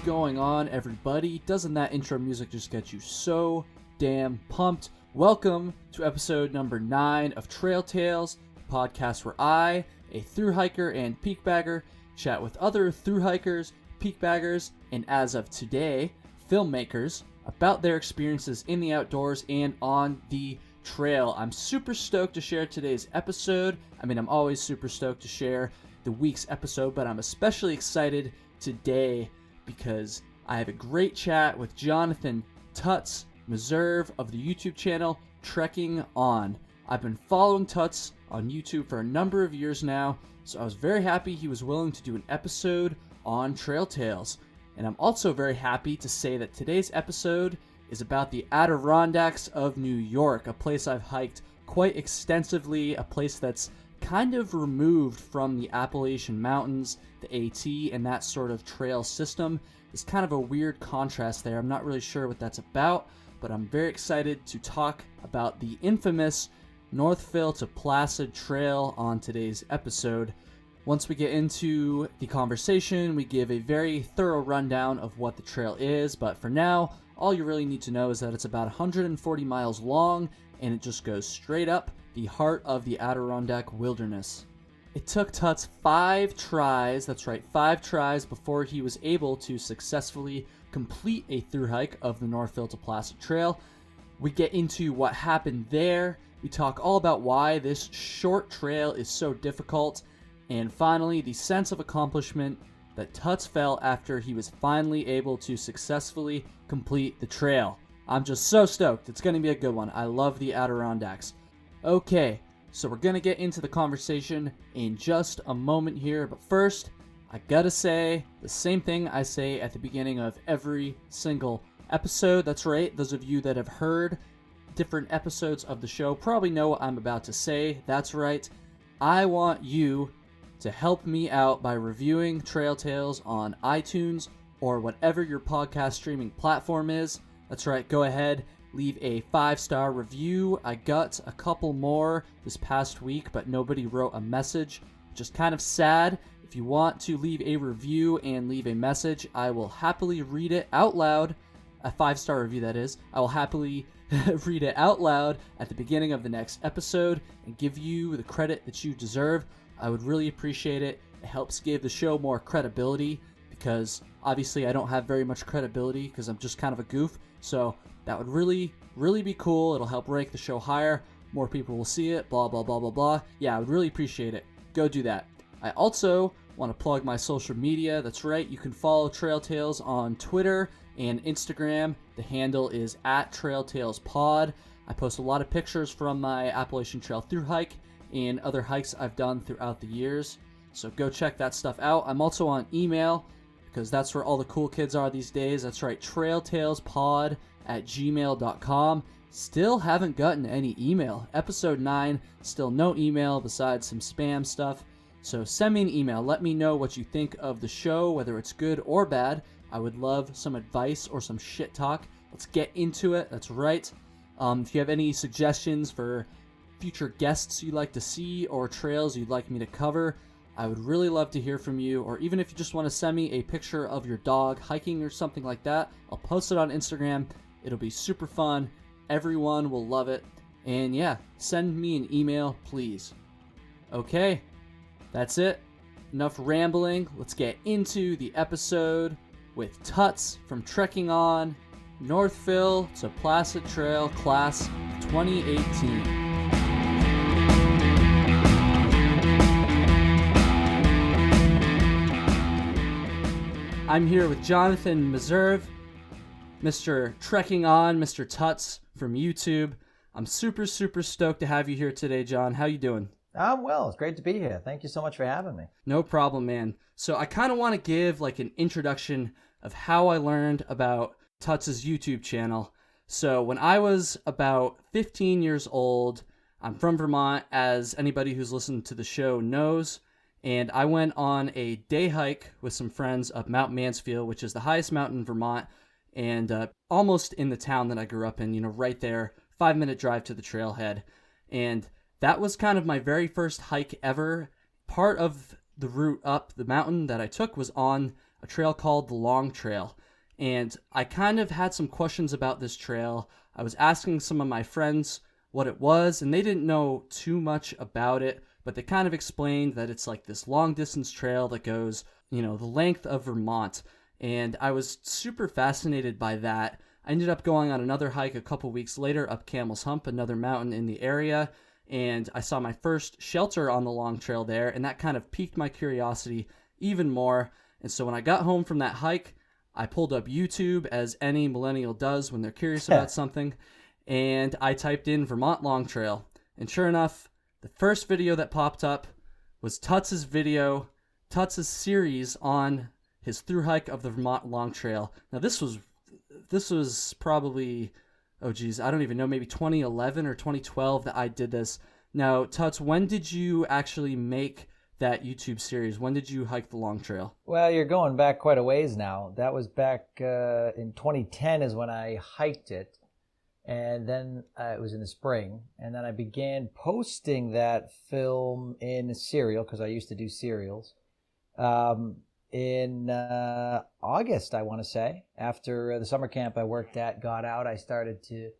going on, everybody? Doesn't that intro music just get you so damn pumped? Welcome to episode number 9 of Trail Tales, the podcast where I, a thru-hiker and peak bagger, chat with other thru-hikers, peak baggers, and as of today, filmmakers about their experiences in the outdoors and on the trail. I'm super stoked to share today's episode. I'm always super stoked to share the week's episode, but I'm especially excited today because I have a great chat with Jonathan Tuts Meserve of the YouTube channel Trekking On. I've been following Tuts on YouTube for a number of years now, so I was very happy he was willing to do an episode on Trail Tales. And I'm also very happy to say that today's episode is about the Adirondacks of New York, a place I've hiked quite extensively, a place that's kind of removed from the Appalachian Mountains, the AT, and that sort of trail system. It's kind of a weird contrast there. I'm not really sure what that's about, but I'm very excited to talk about the infamous Northville-Placid Trail on today's episode. Once we get into the conversation, we give a very thorough rundown of what the trail is, but for now, all you really need to know is that it's about 140 miles long, and it just goes straight up the heart of the Adirondack wilderness. It took Tuts 5 tries, that's right, 5 tries before he was able to successfully complete a thru-hike of the Northville-Placid Trail. We get into what happened there, we talk all about why this short trail is so difficult, and finally, the sense of accomplishment that Tuts felt after he was finally able to successfully complete the trail. I'm just so stoked. It's going to be a good one. I love the Adirondacks. Okay, so we're going to get into the conversation in just a moment here, but first, I gotta say the same thing I say at the beginning of every single episode. That's right, those of you that have heard different episodes of the show probably know what I'm about to say. That's right, I want you to help me out by reviewing Trail Tales on iTunes or whatever your podcast streaming platform is. That's right, go ahead, leave a 5-star review. I got a couple more this past week, but nobody wrote a message. Just kind of sad. If you want to leave a review and leave a message, I will happily read it out loud. A 5-star review, that is. I will happily read it out loud at the beginning of the next episode and give you the credit that you deserve. I would really appreciate it. It helps give the show more credibility because obviously I don't have very much credibility because I'm just kind of a goof. So that would really, really be cool. It'll help rank the show higher. More people will see it, blah, blah, blah, blah, blah. Yeah, I would really appreciate it. Go do that. I also want to plug my social media. That's right, you can follow Trail Tales on Twitter and Instagram. The handle is @TrailTalesPod. I post a lot of pictures from my Appalachian Trail thru-hike and other hikes I've done throughout the years. So go check that stuff out. I'm also on email because that's where all the cool kids are these days. That's right, trailtalespod@gmail.com. Still haven't gotten any email. Episode 9, still no email besides some spam stuff. So send me an email. Let me know what you think of the show, whether it's good or bad. I would love some advice or some shit talk. Let's get into it. That's right. If you have any suggestions for future guests you'd like to see or trails you'd like me to cover, I would really love to hear from you. Or even if you just want to send me a picture of your dog hiking or something like that, I'll post it on Instagram. It'll be super fun. Everyone will love it. And yeah, send me an email, please. Okay, that's it. Enough rambling. Let's get into the episode with Tuts from Trekking On, Northville-Placid Trail Class 2018. I'm here with Jonathan Meserve, Mr. Trekking On, Mr. Tuts from YouTube. I'm super, super stoked to have you here today, John. How you doing? I'm well. It's great to be here. Thank you so much for having me. No problem, man. So I kind of want to give like an introduction of how I learned about Tuts' YouTube channel. So when I was about 15 years old, I'm from Vermont, as anybody who's listened to the show knows. And I went on a day hike with some friends up Mount Mansfield, which is the highest mountain in Vermont, and almost in the town that I grew up in, right there, 5-minute drive to the trailhead. And that was kind of my very first hike ever. Part of the route up the mountain that I took was on a trail called the Long Trail. And I kind of had some questions about this trail. I was asking some of my friends what it was, and they didn't know too much about it, but they kind of explained that it's like this long distance trail that goes, the length of Vermont. And I was super fascinated by that. I ended up going on another hike a couple weeks later up Camel's Hump, another mountain in the area, and I saw my first shelter on the Long Trail there, and that kind of piqued my curiosity even more. And so when I got home from that hike, I pulled up YouTube, as any millennial does when they're curious about something, and I typed in Vermont Long Trail. And sure enough, the first video that popped up was Tuts' video, Tuts' series on his thru-hike of the Vermont Long Trail. Now this was probably, I don't even know, maybe 2011 or 2012 that I did this. Now, Tuts, when did you actually make that YouTube series? When did you hike the Long Trail? Well, you're going back quite a ways now. That was back in 2010 is when I hiked it. And then it was in the spring. And then I began posting that film in serial, because I used to do serials, in August, I want to say. After the summer camp I worked at got out, I started to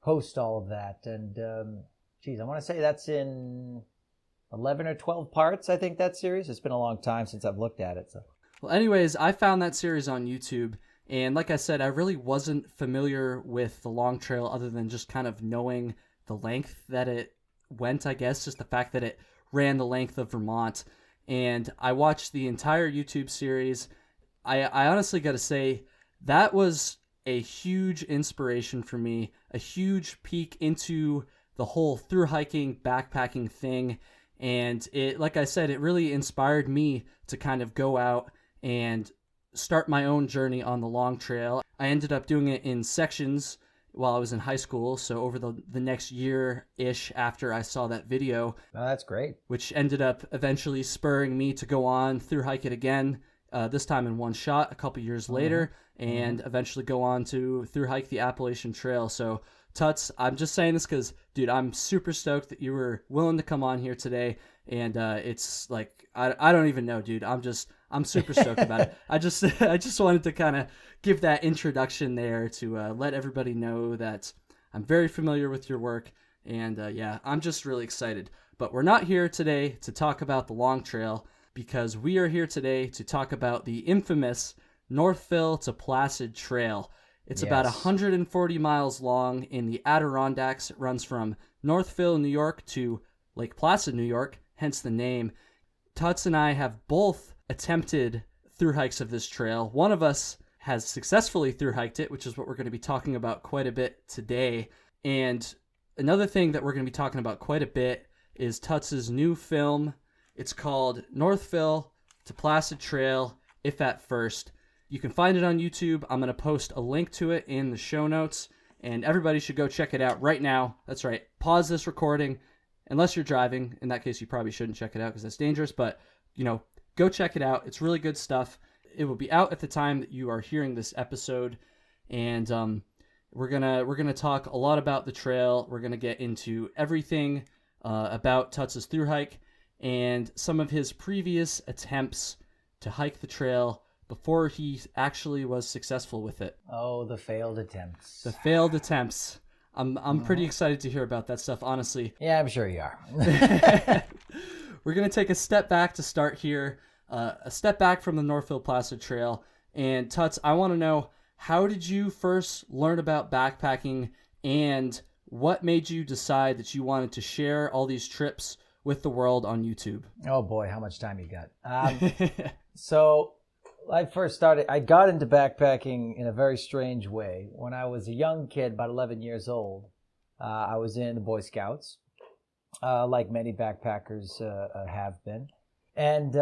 post all of that. And, I want to say that's in 11 or 12 parts, I think, that series. It's been a long time since I've looked at it. So. Well, anyways, I found that series on YouTube, and like I said, I really wasn't familiar with the Long Trail other than just kind of knowing the length that it went, I guess, just the fact that it ran the length of Vermont. And I watched the entire YouTube series. I honestly got to say, that was a huge inspiration for me, a huge peek into the whole thru-hiking, backpacking thing. And it, like I said, it really inspired me to kind of go out and start my own journey on the Long Trail. I ended up doing it in sections while I was in high school, so over the next year-ish after I saw that video. Oh, that's great. Which ended up eventually spurring me to go on thru-hike it again, this time in one shot a couple years later, and eventually go on to thru-hike the Appalachian Trail. So Tuts, I'm just saying this because, dude, I'm super stoked that you were willing to come on here today, and it's like, I don't even know, dude. I'm super stoked about it. I just wanted to kind of give that introduction there to let everybody know that I'm very familiar with your work, and yeah, I'm just really excited. But we're not here today to talk about the Long Trail, because we are here today to talk about the infamous Northville-Placid Trail. It's about 140 miles long in the Adirondacks. It runs from Northville, New York to Lake Placid, New York, hence the name. Tuts and I have both attempted thru-hikes of this trail. One of us has successfully thru-hiked it, which is what we're going to be talking about quite a bit today. And another thing that we're going to be talking about quite a bit is Tuts' new film. It's called Northville-Placid Trail, If at First. You can find it on YouTube. I'm going to post a link to it in the show notes, and everybody should go check it out right now. That's right. Pause this recording, unless you're driving. In that case, you probably shouldn't check it out because that's dangerous, but, go check it out. It's really good stuff. It will be out at the time that you are hearing this episode, and we're gonna talk a lot about the trail. We're gonna get into everything about Tuts' thru-hike and some of his previous attempts to hike the trail before he actually was successul with it. Oh, the failed attempts. The failed attempts. I'm pretty excited to hear about that stuff, honestly. Yeah, I'm sure you are. We're going to take a step back to start here, a step back from the Northville-Placid Trail. And Tuts, I want to know, how did you first learn about backpacking, and what made you decide that you wanted to share all these trips with the world on YouTube? Oh boy, how much time you got. So I got into backpacking in a very strange way. When I was a young kid, about 11 years old, I was in the Boy Scouts, like many backpackers have been. And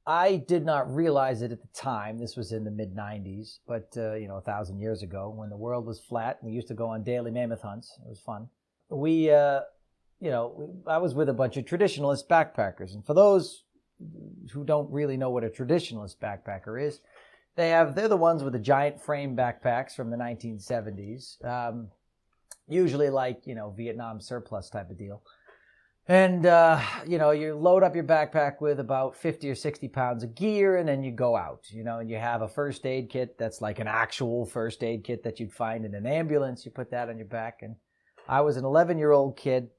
I did not realize it at the time. This was in the mid-90s, but 1,000 years ago, when the world was flat. We used to go on daily mammoth hunts. It was fun. I was with a bunch of traditionalist backpackers. And for those who don't really know what a traditionalist backpacker is, they're the ones with the giant frame backpacks from the 1970s, usually like, Vietnam surplus type of deal. And, you load up your backpack with about 50 or 60 pounds of gear, and then you go out, and you have a first aid kit that's like an actual first aid kit that you'd find in an ambulance. You put that on your back. And I was an 11-year-old kid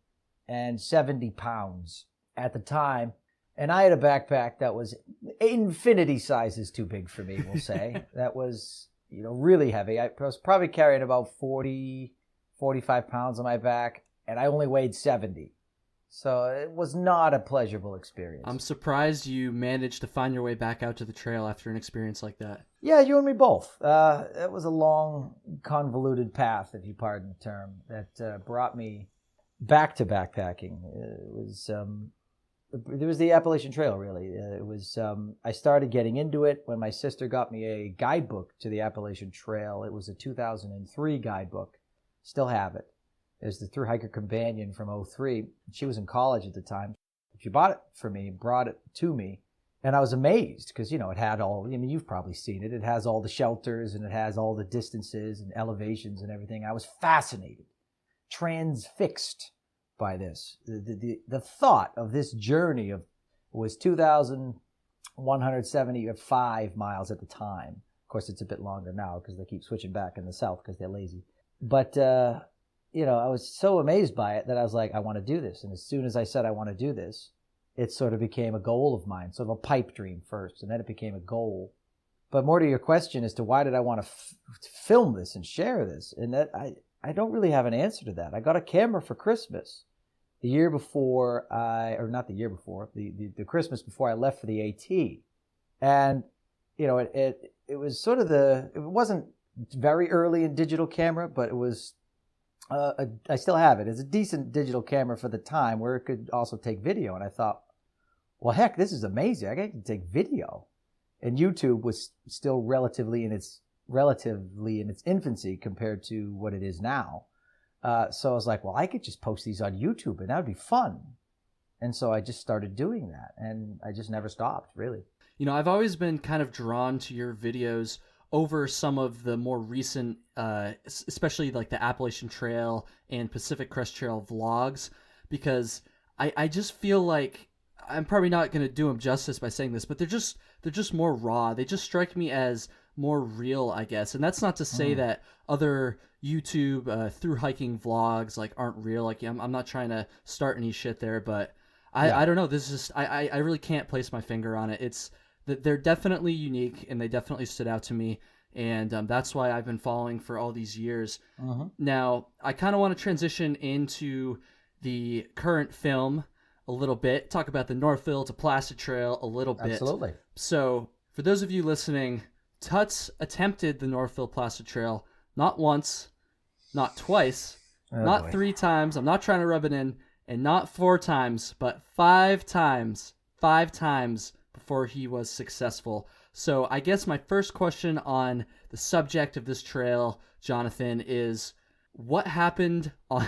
and 70 pounds at the time. And I had a backpack that was infinity sizes too big for me, we'll say. That was, really heavy. I was probably carrying about 40, 45 pounds on my back, and I only weighed 70. So it was not a pleasurable experience. I'm surprised you managed to find your way back out to the trail after an experience like that. Yeah, you and me both. It was a long, convoluted path, if you pardon the term, that brought me back to backpacking. There was the Appalachian Trail, really. I started getting into it when my sister got me a guidebook to the Appalachian Trail. It was a 2003 guidebook. Still have it. There's the thru-hiker companion from '03. She was in college at the time. She bought it for me, brought it to me, and I was amazed because, it had all, you've probably seen it. It has all the shelters, and it has all the distances and elevations and everything. I was fascinated, transfixed by this. The thought of this journey was 2,175 miles at the time. Of course, it's a bit longer now because they keep switching back in the south because they're lazy. But, I was so amazed by it that I was like, I want to do this. And as soon as I said I want to do this, it sort of became a goal of mine, sort of a pipe dream first, and then it became a goal. But more to your question as to why did I want to film this and share this, and that I don't really have an answer to that. I got a camera for Christmas the year before not the year before, the Christmas before I left for the AT. And, it was sort of it wasn't very early in digital camera, but it was, I still have it. It's a decent digital camera for the time where it could also take video. And I thought, well, heck, this is amazing. I can take video. And YouTube was still relatively in its infancy compared to what it is now. So I was like, well, I could just post these on YouTube and that would be fun. And so I just started doing that, and I just never stopped, really. I've always been kind of drawn to your videos over some of the more recent, especially like the Appalachian Trail and Pacific Crest Trail vlogs, because I just feel like I'm probably not going to do them justice by saying this, but they're just more raw. They just strike me as more real, I guess. And that's not to say that other YouTube through hiking vlogs like aren't real. Like I'm not trying to start any shit there, but I don't know. This is just I really can't place my finger on it. It's that they're definitely unique and they definitely stood out to me. And that's why I've been following for all these years. Now, I kind of want to transition into the current film a little bit, talk about the Northville-Placid Trail a little bit. Absolutely. So, for those of you listening, Tuts attempted the Northville-Placid Trail not once, not twice, not 3 times. I'm not trying to rub it in, and not 4 times, but 5 times. 5 times before he was successful. So I guess my first question on the subject of this trail, Jonathan, is what happened on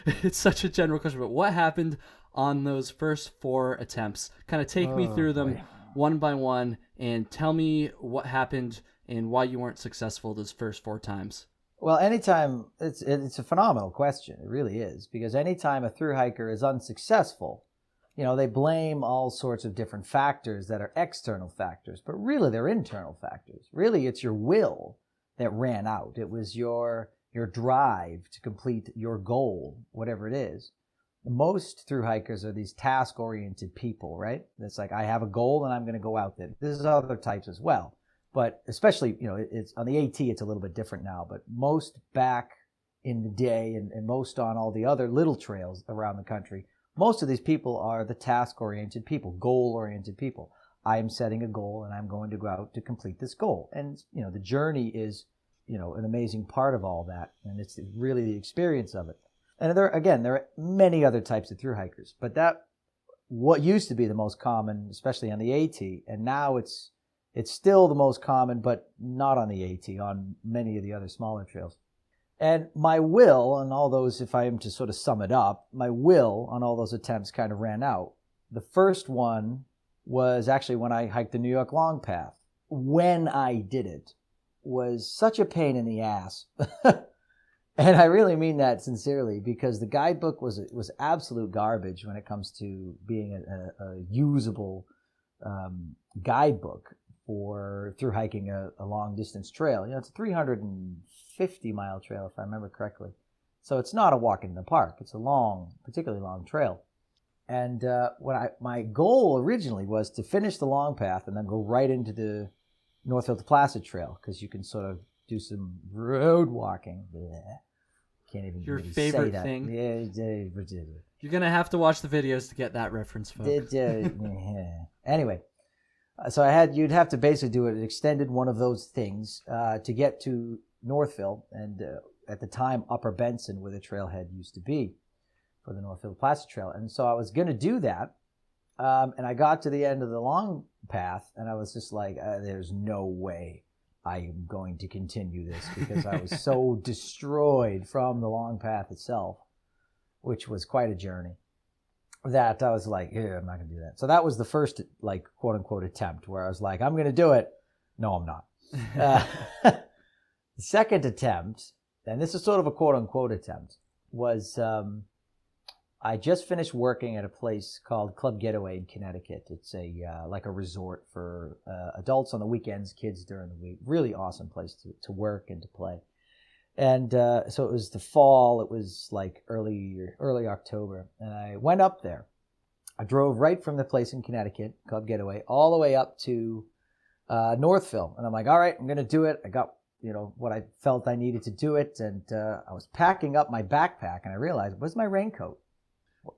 it's such a general question, but what happened on those first 4 attempts? Kind of take me through them one by one and tell me what happened and why you weren't successful those first 4 times. Well, anytime, it's a phenomenal question. It really is, because anytime a thru-hiker is unsuccessful, they blame all sorts of different factors that are external factors, but really they're internal factors. Really, it's your will that ran out. It was your drive to complete your goal, whatever it is. Most thru-hikers are these task-oriented people, right? It's like, I have a goal and I'm going to go out there. There's other types as well. But especially, it's on the AT, it's a little bit different now. But most back in the day and most on all the other little trails around the country, most of these people are the task-oriented people, goal-oriented people. I am setting a goal and I'm going to go out to complete this goal. And, the journey is, an amazing part of all that. And it's really the experience of it. And there are many other types of thru-hikers. But what used to be the most common, especially on the AT, and now it's still the most common, but not on the AT, on many of the other smaller trails. And my will on all those, if I am to sort of sum it up, my will on all those attempts kind of ran out. The first one was actually when I hiked the New York Long Path. When I did it was such a pain in the ass. And I really mean that sincerely, because the guidebook was absolute garbage when it comes to being a usable guidebook for through hiking a long distance trail. It's a 350-mile trail, if I remember correctly. So it's not a walk in the park. It's a long, particularly long trail. And my goal originally was to finish the long path and then go right into the Northville-Placid Trail, because you can sort of do some road walking. Blech. Can't even Your really favorite say that. thing. Yeah, You're going to have to watch the videos to get that reference, folks. Anyway, so you'd have to basically do an extended one of those things to get to Northville, and at the time, Upper Benson, where the trailhead used to be for the Northville-Placid Trail. And so I was going to do that, and I got to the end of the long path, and I was just like, there's no way I am going to continue this, because I was so destroyed from the long path itself, which was quite a journey, that I was like, yeah, I'm not going to do that. So that was the first, like, quote unquote attempt where I was like, I'm going to do it. No, I'm not. The second attempt, and this is sort of a quote unquote attempt, was I just finished working at a place called Club Getaway in Connecticut. It's like a resort for adults on the weekends, kids during the week. Really awesome place to work and to play. And so it was the fall. It was like early October, and I went up there. I drove right from the place in Connecticut, Club Getaway, all the way up to Northville. And I'm like, all right, I'm going to do it. I got what I felt I needed to do it, and I was packing up my backpack, and I realized, where's my raincoat?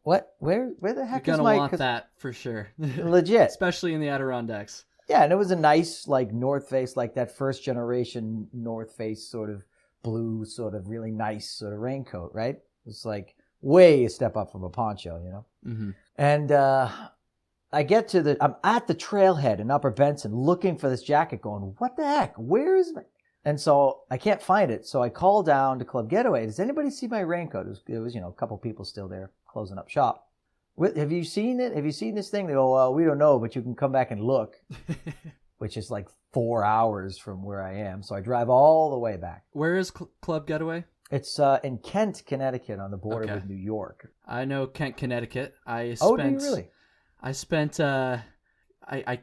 What? Where the heck is my... You're going to want that for sure. Legit. Especially in the Adirondacks. Yeah, and it was a nice, like, North Face, like that first generation North Face sort of blue, sort of really nice sort of raincoat, right? It's like way a step up from a poncho, Mm-hmm. And I'm at the trailhead in Upper Benson looking for this jacket, going, what the heck? Where is my... And so I can't find it. So I call down to Club Getaway. Does anybody see my raincoat? It was a couple people still there closing up shop. Have you seen it? Have you seen this thing? They go, well, we don't know, but you can come back and look, which is like 4 hours from where I am. So I drive all the way back. Where is Club Getaway? It's in Kent, Connecticut, on the border with New York. I know Kent, Connecticut. Do you really? I spent, I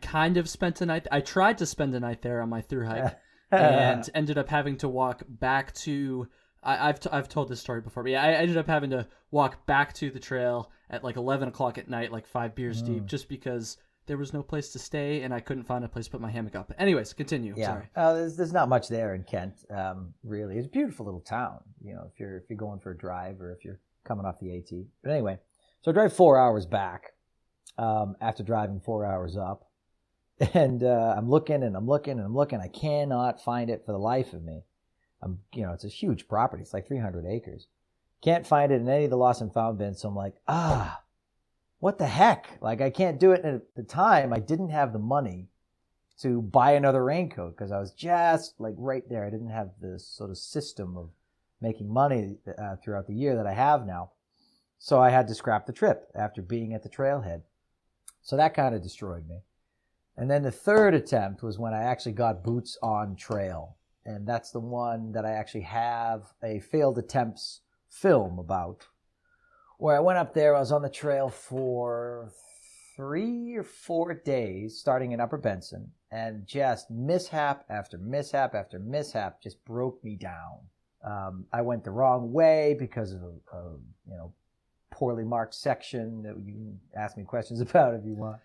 kind of spent a night. I tried to spend a night there on my thru-hike. And ended up having to walk back to... I've told this story before, but yeah, I ended up having to walk back to the trail at like 11 o'clock at night, like 5 beers deep, just because there was no place to stay and I couldn't find a place to put my hammock up. Anyways, continue. Yeah. Sorry. There's not much there in Kent, really. It's a beautiful little town, if you're going for a drive or if you're coming off the AT. But anyway, so I drive 4 hours back after driving 4 hours up. And I'm looking and I'm looking and I'm looking. I cannot find it for the life of me. It's a huge property. It's like 300 acres. Can't find it in any of the lost and found bins. So I'm like, what the heck? Like, I can't do it. And at the time, I didn't have the money to buy another raincoat because I was just like right there. I didn't have this sort of system of making money throughout the year that I have now. So I had to scrap the trip after being at the trailhead. So that kind of destroyed me. And then the third attempt was when I actually got boots on trail. And that's the one that I actually have a failed attempts film about. Where I went up there, I was on the trail for 3 or 4 days, starting in Upper Benson. And just mishap after mishap after mishap just broke me down. I went the wrong way because of a poorly marked section that you can ask me questions about if you want.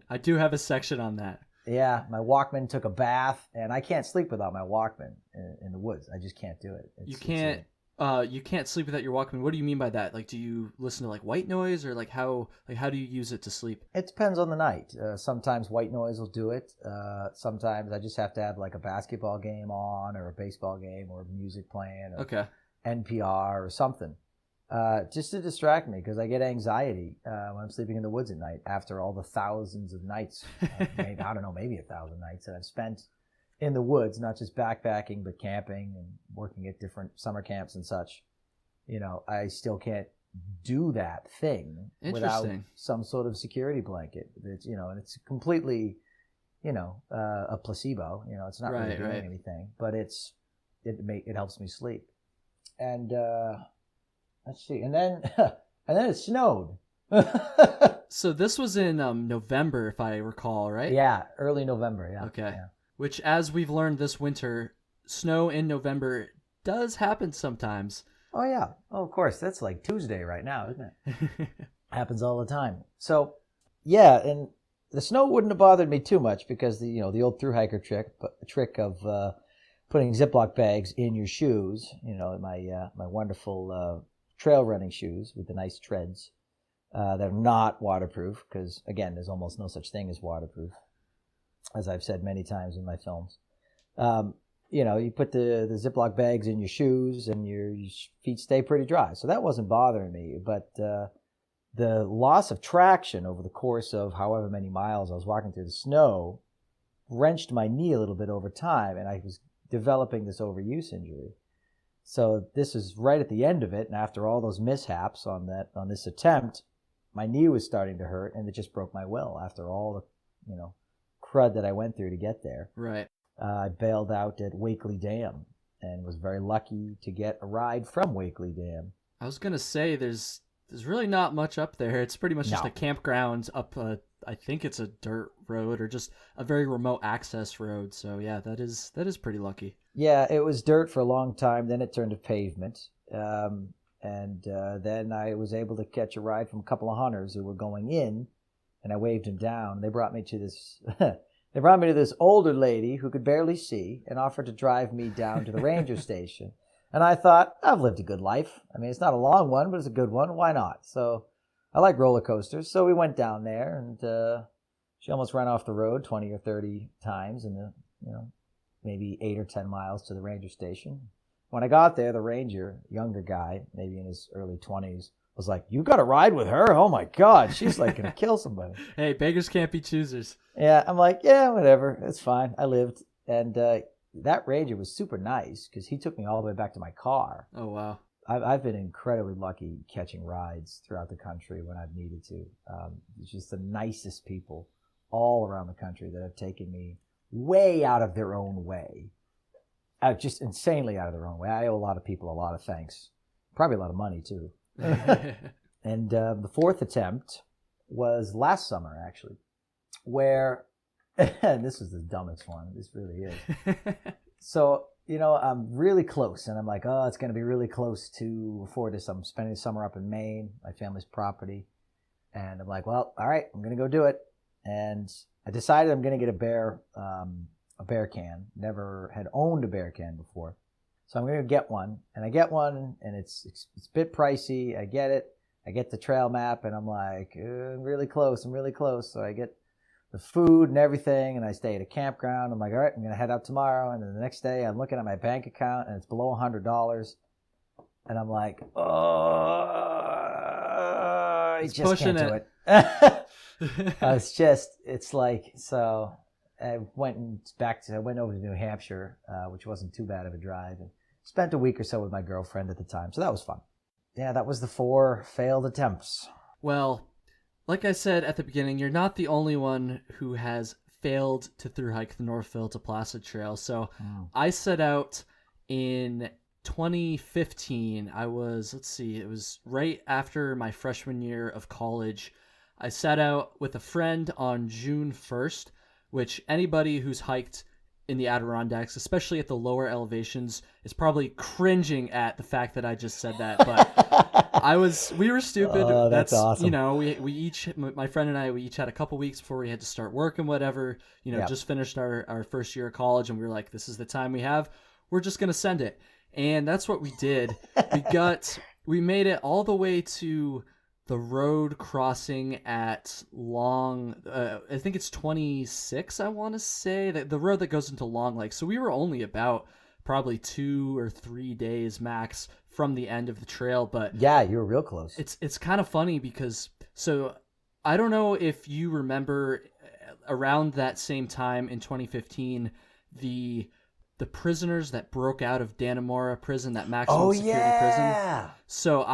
I do have a section on that. Yeah, my Walkman took a bath, and I can't sleep without my Walkman in the woods. I just can't do it. You can't sleep without your Walkman. What do you mean by that? Like, do you listen to like white noise, or like how do you use it to sleep? It depends on the night. Sometimes white noise will do it. Sometimes I just have to have like a basketball game on, or a baseball game, or music playing, or NPR or something. Just to distract me, because I get anxiety when I'm sleeping in the woods at night after all the thousands of nights, maybe 1,000 nights that I've spent in the woods, not just backpacking, but camping and working at different summer camps and such. I still can't do that thing without some sort of security blanket. It's, and it's completely, a placebo. It's not really doing anything, but it helps me sleep. And let's see, and then it snowed. So this was in November, if I recall, right? Yeah, early November. Yeah. Okay. Yeah. Which, as we've learned this winter, snow in November does happen sometimes. Oh yeah. Oh, of course. That's like Tuesday right now, isn't it? Happens all the time. So, yeah, and the snow wouldn't have bothered me too much because the old thru-hiker trick of putting Ziploc bags in your shoes. My wonderful trail running shoes with the nice treads that are not waterproof because, again, there's almost no such thing as waterproof, as I've said many times in my films. You put the Ziploc bags in your shoes and your feet stay pretty dry. So that wasn't bothering me. But the loss of traction over the course of however many miles I was walking through the snow wrenched my knee a little bit over time, and I was developing this overuse injury. So this is right at the end of it, and after all those mishaps on this attempt, my knee was starting to hurt, and it just broke my will after all the crud that I went through to get there. Right. I bailed out at Wakely Dam and was very lucky to get a ride from Wakely Dam. I was gonna say there's really not much up there. It's pretty much just a campground up. I think it's a dirt road or just a very remote access road. So yeah, that is pretty lucky. Yeah, it was dirt for a long time. Then it turned to pavement. Then I was able to catch a ride from a couple of hunters who were going in, and I waved them down. They brought me to this. They brought me to this older lady who could barely see and offered to drive me down to the ranger station. And I thought, I've lived a good life. I mean, it's not a long one, but it's a good one. Why not? So I like roller coasters. So we went down there, and she almost ran off the road 20 or 30 times in the, maybe 8 or 10 miles to the ranger station. When I got there, the ranger, younger guy, maybe in his early 20s, was like, "You got to ride with her? Oh my God, she's like going to kill somebody." Hey, beggars can't be choosers. Yeah, I'm like, yeah, whatever. It's fine. I lived. And that ranger was super nice because he took me all the way back to my car. Oh, wow. I've been incredibly lucky catching rides throughout the country when I've needed to. It's just the nicest people all around the country that have taken me way out of their own way. Just insanely out of their own way. I owe a lot of people a lot of thanks. Probably a lot of money, too. And the fourth attempt was last summer, actually, where, and this is the dumbest one. This really is. So, I'm really close, and I'm like, oh, it's going to be really close to afford this. I'm spending the summer up in Maine, my family's property. And I'm like, well, all right, I'm going to go do it. And I decided I'm going to get a bear can. Never had owned a bear can before. So I'm going to get one. And I get one, and it's a bit pricey. I get it. I get the trail map, and I'm like, I'm really close. So I get the food and everything, and I stay at a campground. I'm like, all right, I'm going to head out tomorrow. And then the next day, I'm looking at my bank account, and it's below $100. And I'm like, oh, I just can't do it. It's like, so I went over to New Hampshire, which wasn't too bad of a drive, and spent a week or so with my girlfriend at the time. So that was fun. Yeah, that was the 4 failed attempts. Well, like I said at the beginning, you're not the only one who has failed to thru-hike the Northville-Placid Trail. So I set out in 2015. It was right after my freshman year of college. I set out with a friend on June 1st, which anybody who's hiked in the Adirondacks, especially at the lower elevations, is probably cringing at the fact that I just said that. But we were stupid. Oh, that's awesome. My friend and I, we each had a couple weeks before we had to start work and whatever, just finished our first year of college, and we were like, this is the time we have. We're just going to send it. And that's what we did. We made it all the way to the road crossing at Long, I think it's 26, I want to say, the road that goes into Long Lake. So we were only about probably 2 or 3 days max from the end of the trail. But yeah, you were real close. It's kind of funny because, so I don't know if you remember around that same time in 2015, the prisoners that broke out of Dannemora prison, that maximum security prison. So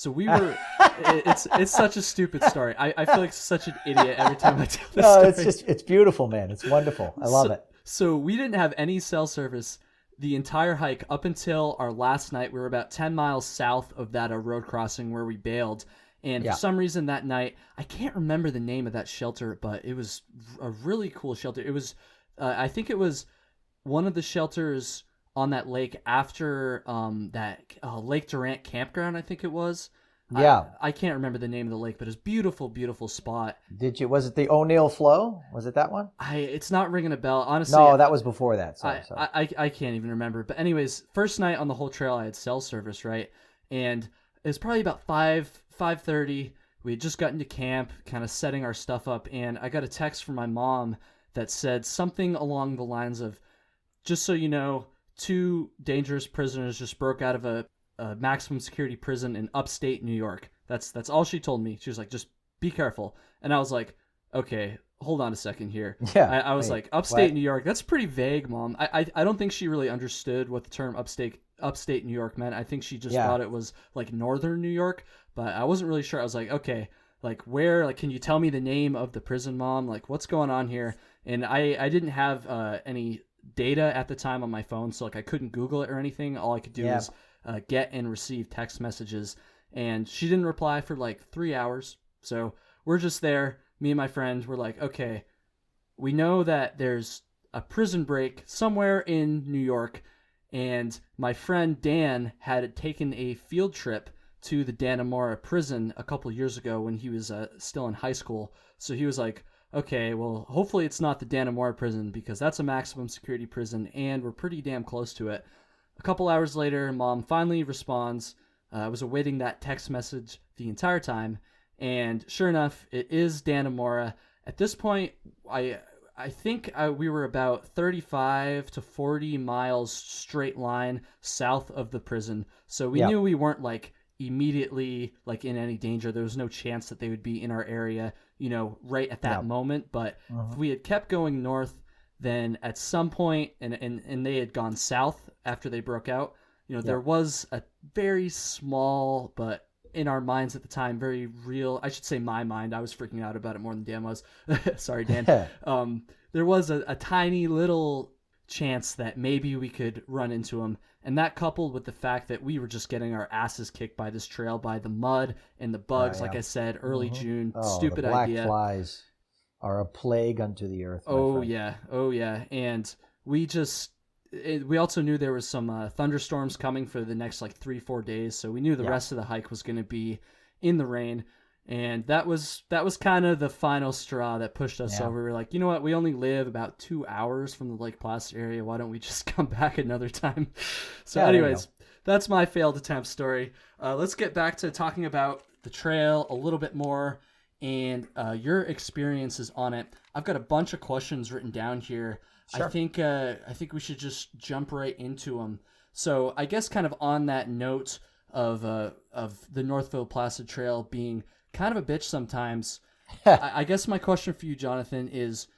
we were, it's such a stupid story. I feel like such an idiot every time I tell this story. It's beautiful, man. It's wonderful. I love it. So we didn't have any cell service the entire hike up until our last night. We were about 10 miles south of that road crossing where we bailed. And for some reason that night, I can't remember the name of that shelter, but it was a really cool shelter. It was, I think it was one of the shelters on that lake after that Lake Durant campground, I think it was. Yeah. I can't remember the name of the lake, but it's beautiful, beautiful spot. Was it the O'Neill Flow? Was it that one? It's not ringing a bell. Honestly. No, that was before that. Sorry. I can't even remember. But anyways, first night on the whole trail, I had cell service, right? And it was probably about 5:30. We had just gotten to camp, kind of setting our stuff up. And I got a text from my mom that said something along the lines of, just so you know, 2 dangerous prisoners just broke out of a maximum security prison in upstate New York. That's all she told me. She was like, just be careful. And I was like, okay, hold on a second here. Yeah. I was like, upstate New York, that's pretty vague, Mom. I don't think she really understood what the term upstate New York meant. I think she just thought it was like northern New York, but I wasn't really sure. I was like, okay, like where, like, can you tell me the name of the prison, Mom? Like, what's going on here? And I didn't have any data at the time on my phone, so like I couldn't Google it or anything. All I could do was get and receive text messages, and she didn't reply for like 3 hours. So we're just there, me and my friend. We're like, okay, we know that there's a prison break somewhere in New York, and my friend Dan had taken a field trip to the Dannemora prison a couple years ago when he was still in high school. So he was like, okay, well, hopefully it's not the Dannemora prison, because that's a maximum security prison and we're pretty damn close to it. A couple hours later, Mom finally responds. I was awaiting that text message the entire time, and sure enough, it is Dannemora. At this point, I think we were about 35 to 40 miles straight line south of the prison, so we knew we weren't like immediately like in any danger. There was no chance that they would be in our area, right at that moment. But if we had kept going north, then at some point, and they had gone south after they broke out, there was a very small, but in our minds at the time, very real, I should say my mind, I was freaking out about it more than Dan was. Sorry, Dan. There was a tiny little chance that maybe we could run into them. And that, coupled with the fact that we were just getting our asses kicked by this trail, by the mud and the bugs, like I said, early June, stupid the black idea. Flies are a plague unto the earth. Oh yeah. And we also knew there was some thunderstorms coming for the next like 3-4 days, so we knew the rest of the hike was going to be in the rain. And that was kind of the final straw that pushed us over. We're like, you know what? We only live about 2 hours from the Lake Placid area. Why don't we just come back another time? So anyways, that's my failed attempt story. Let's get back to talking about the trail a little bit more and your experiences on it. I've got a bunch of questions written down here. Sure. I think we should just jump right into them. So I guess kind of on that note of the Northville-Placid Trail being kind of a bitch sometimes, I guess my question for you, Jonathan, is,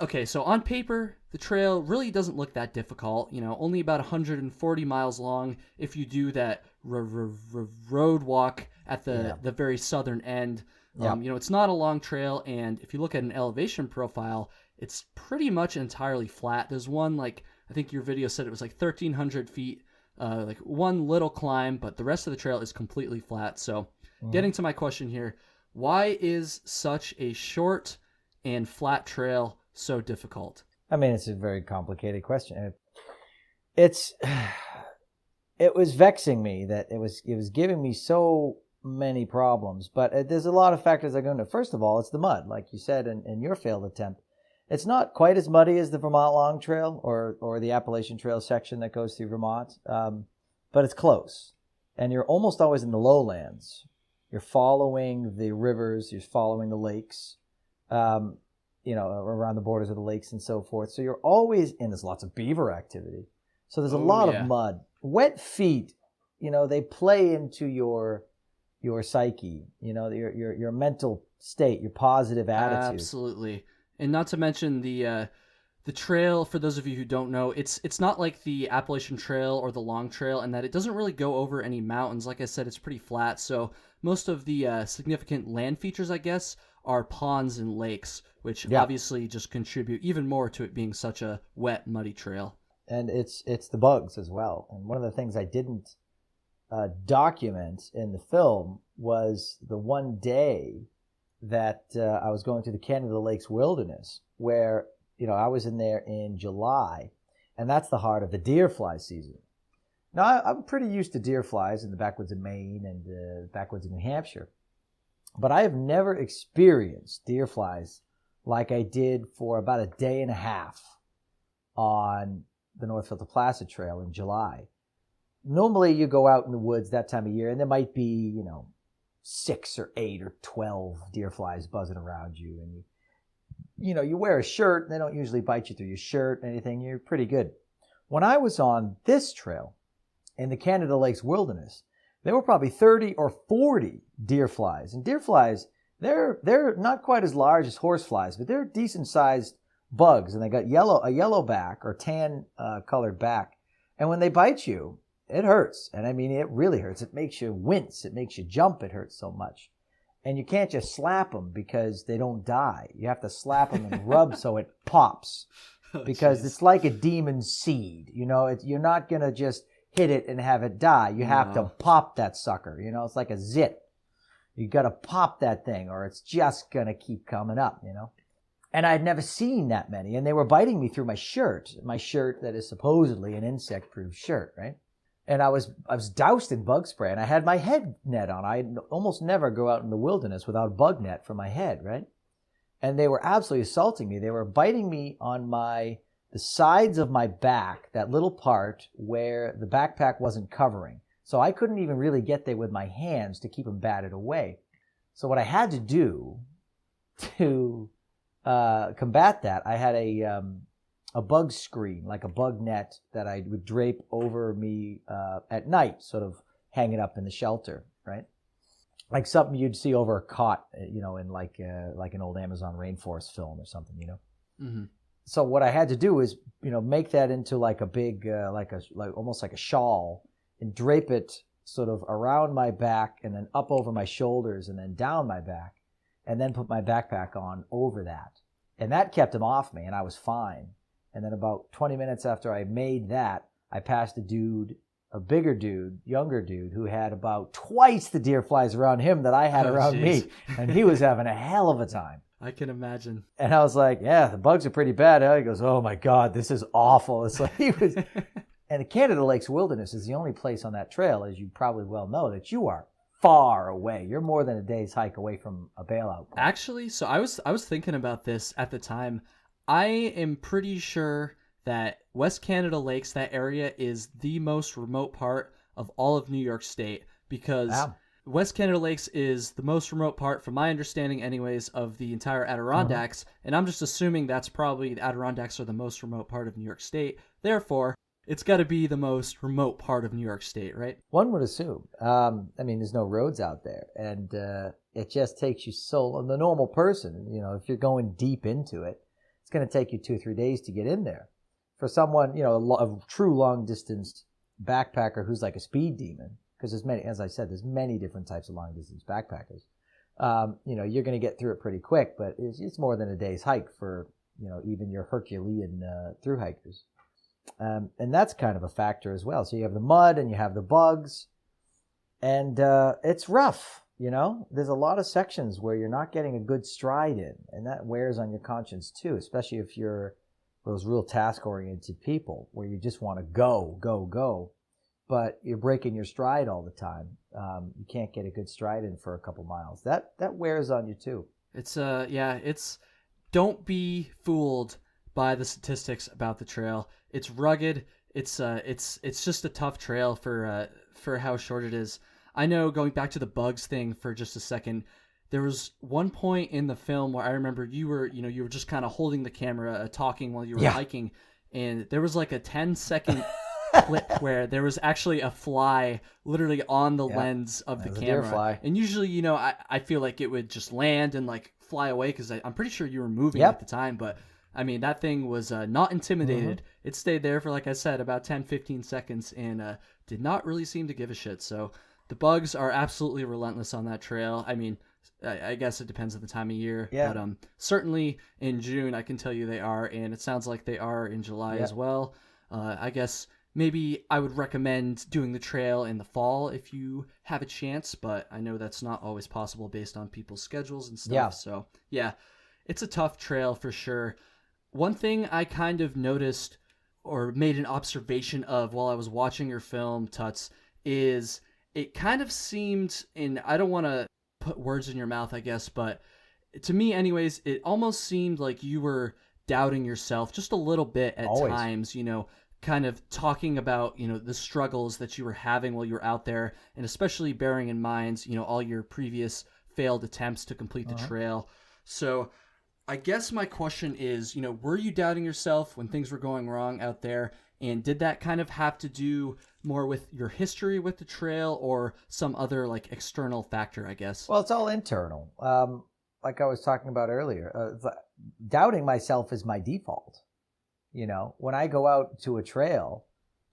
okay, so on paper, the trail really doesn't look that difficult, only about 140 miles long if you do that road walk at the very southern end. It's not a long trail, and if you look at an elevation profile, it's pretty much entirely flat. There's one, like, I think your video said it was like 1,300 feet, like one little climb, but the rest of the trail is completely flat. So getting to my question here, why is such a short and flat trail so difficult? I mean, it's a very complicated question. It was vexing me that it was giving me so many problems, but there's a lot of factors that go into it. First of all, it's the mud, like you said in your failed attempt. It's not quite as muddy as the Vermont Long Trail or the Appalachian Trail section that goes through Vermont, but it's close. And you're almost always in the lowlands. You're following the rivers, you're following the lakes, around the borders of the lakes and so forth. So you're always in, there's lots of beaver activity. So there's a lot of mud. Wet feet, they play into your psyche, your mental state, your positive attitude. Absolutely. And not to mention the trail, for those of you who don't know, it's not like the Appalachian Trail or the Long Trail in that it doesn't really go over any mountains. Like I said, it's pretty flat. So most of the significant land features, I guess, are ponds and lakes, which obviously just contribute even more to it being such a wet, muddy trail. And it's the bugs as well. And one of the things I didn't document in the film was the one day that I was going through the Canada Lakes Wilderness, where I was in there in July, and that's the heart of the deer fly season. Now, I'm pretty used to deer flies in the backwoods of Maine and the backwoods of New Hampshire, but I have never experienced deer flies like I did for about a day and a half on the Northville-Placid Trail in July. Normally, you go out in the woods that time of year, and there might be, 6 or 8 or 12 deer flies buzzing around you, and you wear a shirt, and they don't usually bite you through your shirt or anything. You're pretty good. When I was on this trail in the Canada Lakes Wilderness, there were probably 30 or 40 deer flies. And deer flies, they're not quite as large as horse flies, but they're decent-sized bugs, and they got a yellow back or tan colored back. And when they bite you, it hurts. And I mean, it really hurts. It makes you wince. It makes you jump. It hurts so much. And you can't just slap them because they don't die. You have to slap them and rub so it pops, because it's like a demon seed. You're not going to just hit it and have it die. You have to pop that sucker. It's like a zit. You got to pop that thing, or it's just going to keep coming up, And I'd never seen that many, and they were biting me through my shirt that is supposedly an insect-proof shirt, right? And I was doused in bug spray, and I had my head net on. I almost never go out in the wilderness without a bug net for my head, right? And they were absolutely assaulting me. They were biting me on the sides of my back, that little part where the backpack wasn't covering. So I couldn't even really get there with my hands to keep them batted away. So what I had to do to combat that, I had a bug screen, like a bug net that I would drape over me at night, sort of hang it up in the shelter, right? Like something you'd see over a cot, in like an old Amazon rainforest film or something, Mm-hmm. So what I had to do is, make that into like a big, almost like a shawl, and drape it sort of around my back and then up over my shoulders and then down my back, and then put my backpack on over that. And that kept him off me, and I was fine. And then about 20 minutes after I made that, I passed a bigger dude, younger dude, who had about twice the deer flies around him that I had around me. And he was having a hell of a time. I can imagine. And I was like, yeah, the bugs are pretty bad. He goes, oh my God, this is awful. It's like he was. And the Canada Lakes Wilderness is the only place on that trail, as you probably well know, that you are far away. You're more than a day's hike away from a bailout point. Actually, so I was thinking about this at the time. I am pretty sure that West Canada Lakes, that area, is the most remote part of all of New York State, because West Canada Lakes is the most remote part, from my understanding anyways, of the entire Adirondacks, and I'm just assuming that's probably the Adirondacks are the most remote part of New York State. Therefore, it's got to be the most remote part of New York State, right? One would assume. There's no roads out there, and it just takes you the normal person, if you're going deep into it, it's going to take you 2 or 3 days to get in there. For someone, a true long-distance backpacker who's like a speed demon, because there's many different types of long-distance backpackers, you're going to get through it pretty quick, but it's more than a day's hike for, even your Herculean thru-hikers. And that's kind of a factor as well. So you have the mud and you have the bugs, and it's rough, There's a lot of sections where you're not getting a good stride in, and that wears on your conscience too, especially if you're those real task-oriented people where you just want to go, but you're breaking your stride all the time. You can't get a good stride in for a couple miles. That wears on you too. It's don't be fooled by the statistics about the trail. It's rugged. It's just a tough trail for how short it is. I know, going back to the bugs thing for just a second, there was one point in the film where I remember you were just kind of holding the camera, talking while you were hiking, and there was like a 10-second clip where there was actually a fly literally on the lens of the camera. Deer fly. And usually, I feel like it would just land and like fly away, because I'm pretty sure you were moving at the time, but I mean, that thing was not intimidated. Mm-hmm. It stayed there for, like I said, about 10-15 seconds and did not really seem to give a shit. So the bugs are absolutely relentless on that trail. I mean, I guess it depends on the time of year, but certainly in June, I can tell you they are, and it sounds like they are in July as well. I guess maybe I would recommend doing the trail in the fall if you have a chance, but I know that's not always possible based on people's schedules and stuff. Yeah. So, yeah, it's a tough trail for sure. One thing I kind of noticed or made an observation of while I was watching your film, Tuts, is it kind of seemed, and I don't want to put words in your mouth, I guess, but to me anyways, it almost seemed like you were doubting yourself just a little bit at Always. times, kind of talking about, the struggles that you were having while you were out there, and especially bearing in mind, all your previous failed attempts to complete the trail. So I guess my question is, were you doubting yourself when things were going wrong out there? And did that kind of have to do more with your history with the trail or some other like external factor, I guess? Well, it's all internal. Like I was talking about earlier, doubting myself is my default. When I go out to a trail,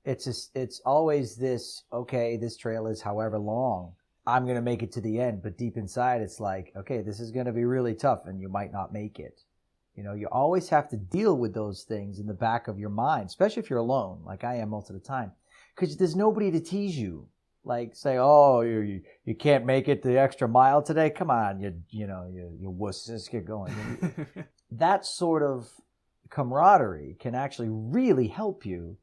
it's always this, okay, this trail is however long. I'm going to make it to the end. But deep inside, it's like, okay, this is going to be really tough and you might not make it. You always have to deal with those things in the back of your mind, especially if you're alone, like I am most of the time, because there's nobody to tease you. Like say, oh, you can't make it the extra mile today. Come on, you wuss, just get going. That sort of camaraderie can actually really help you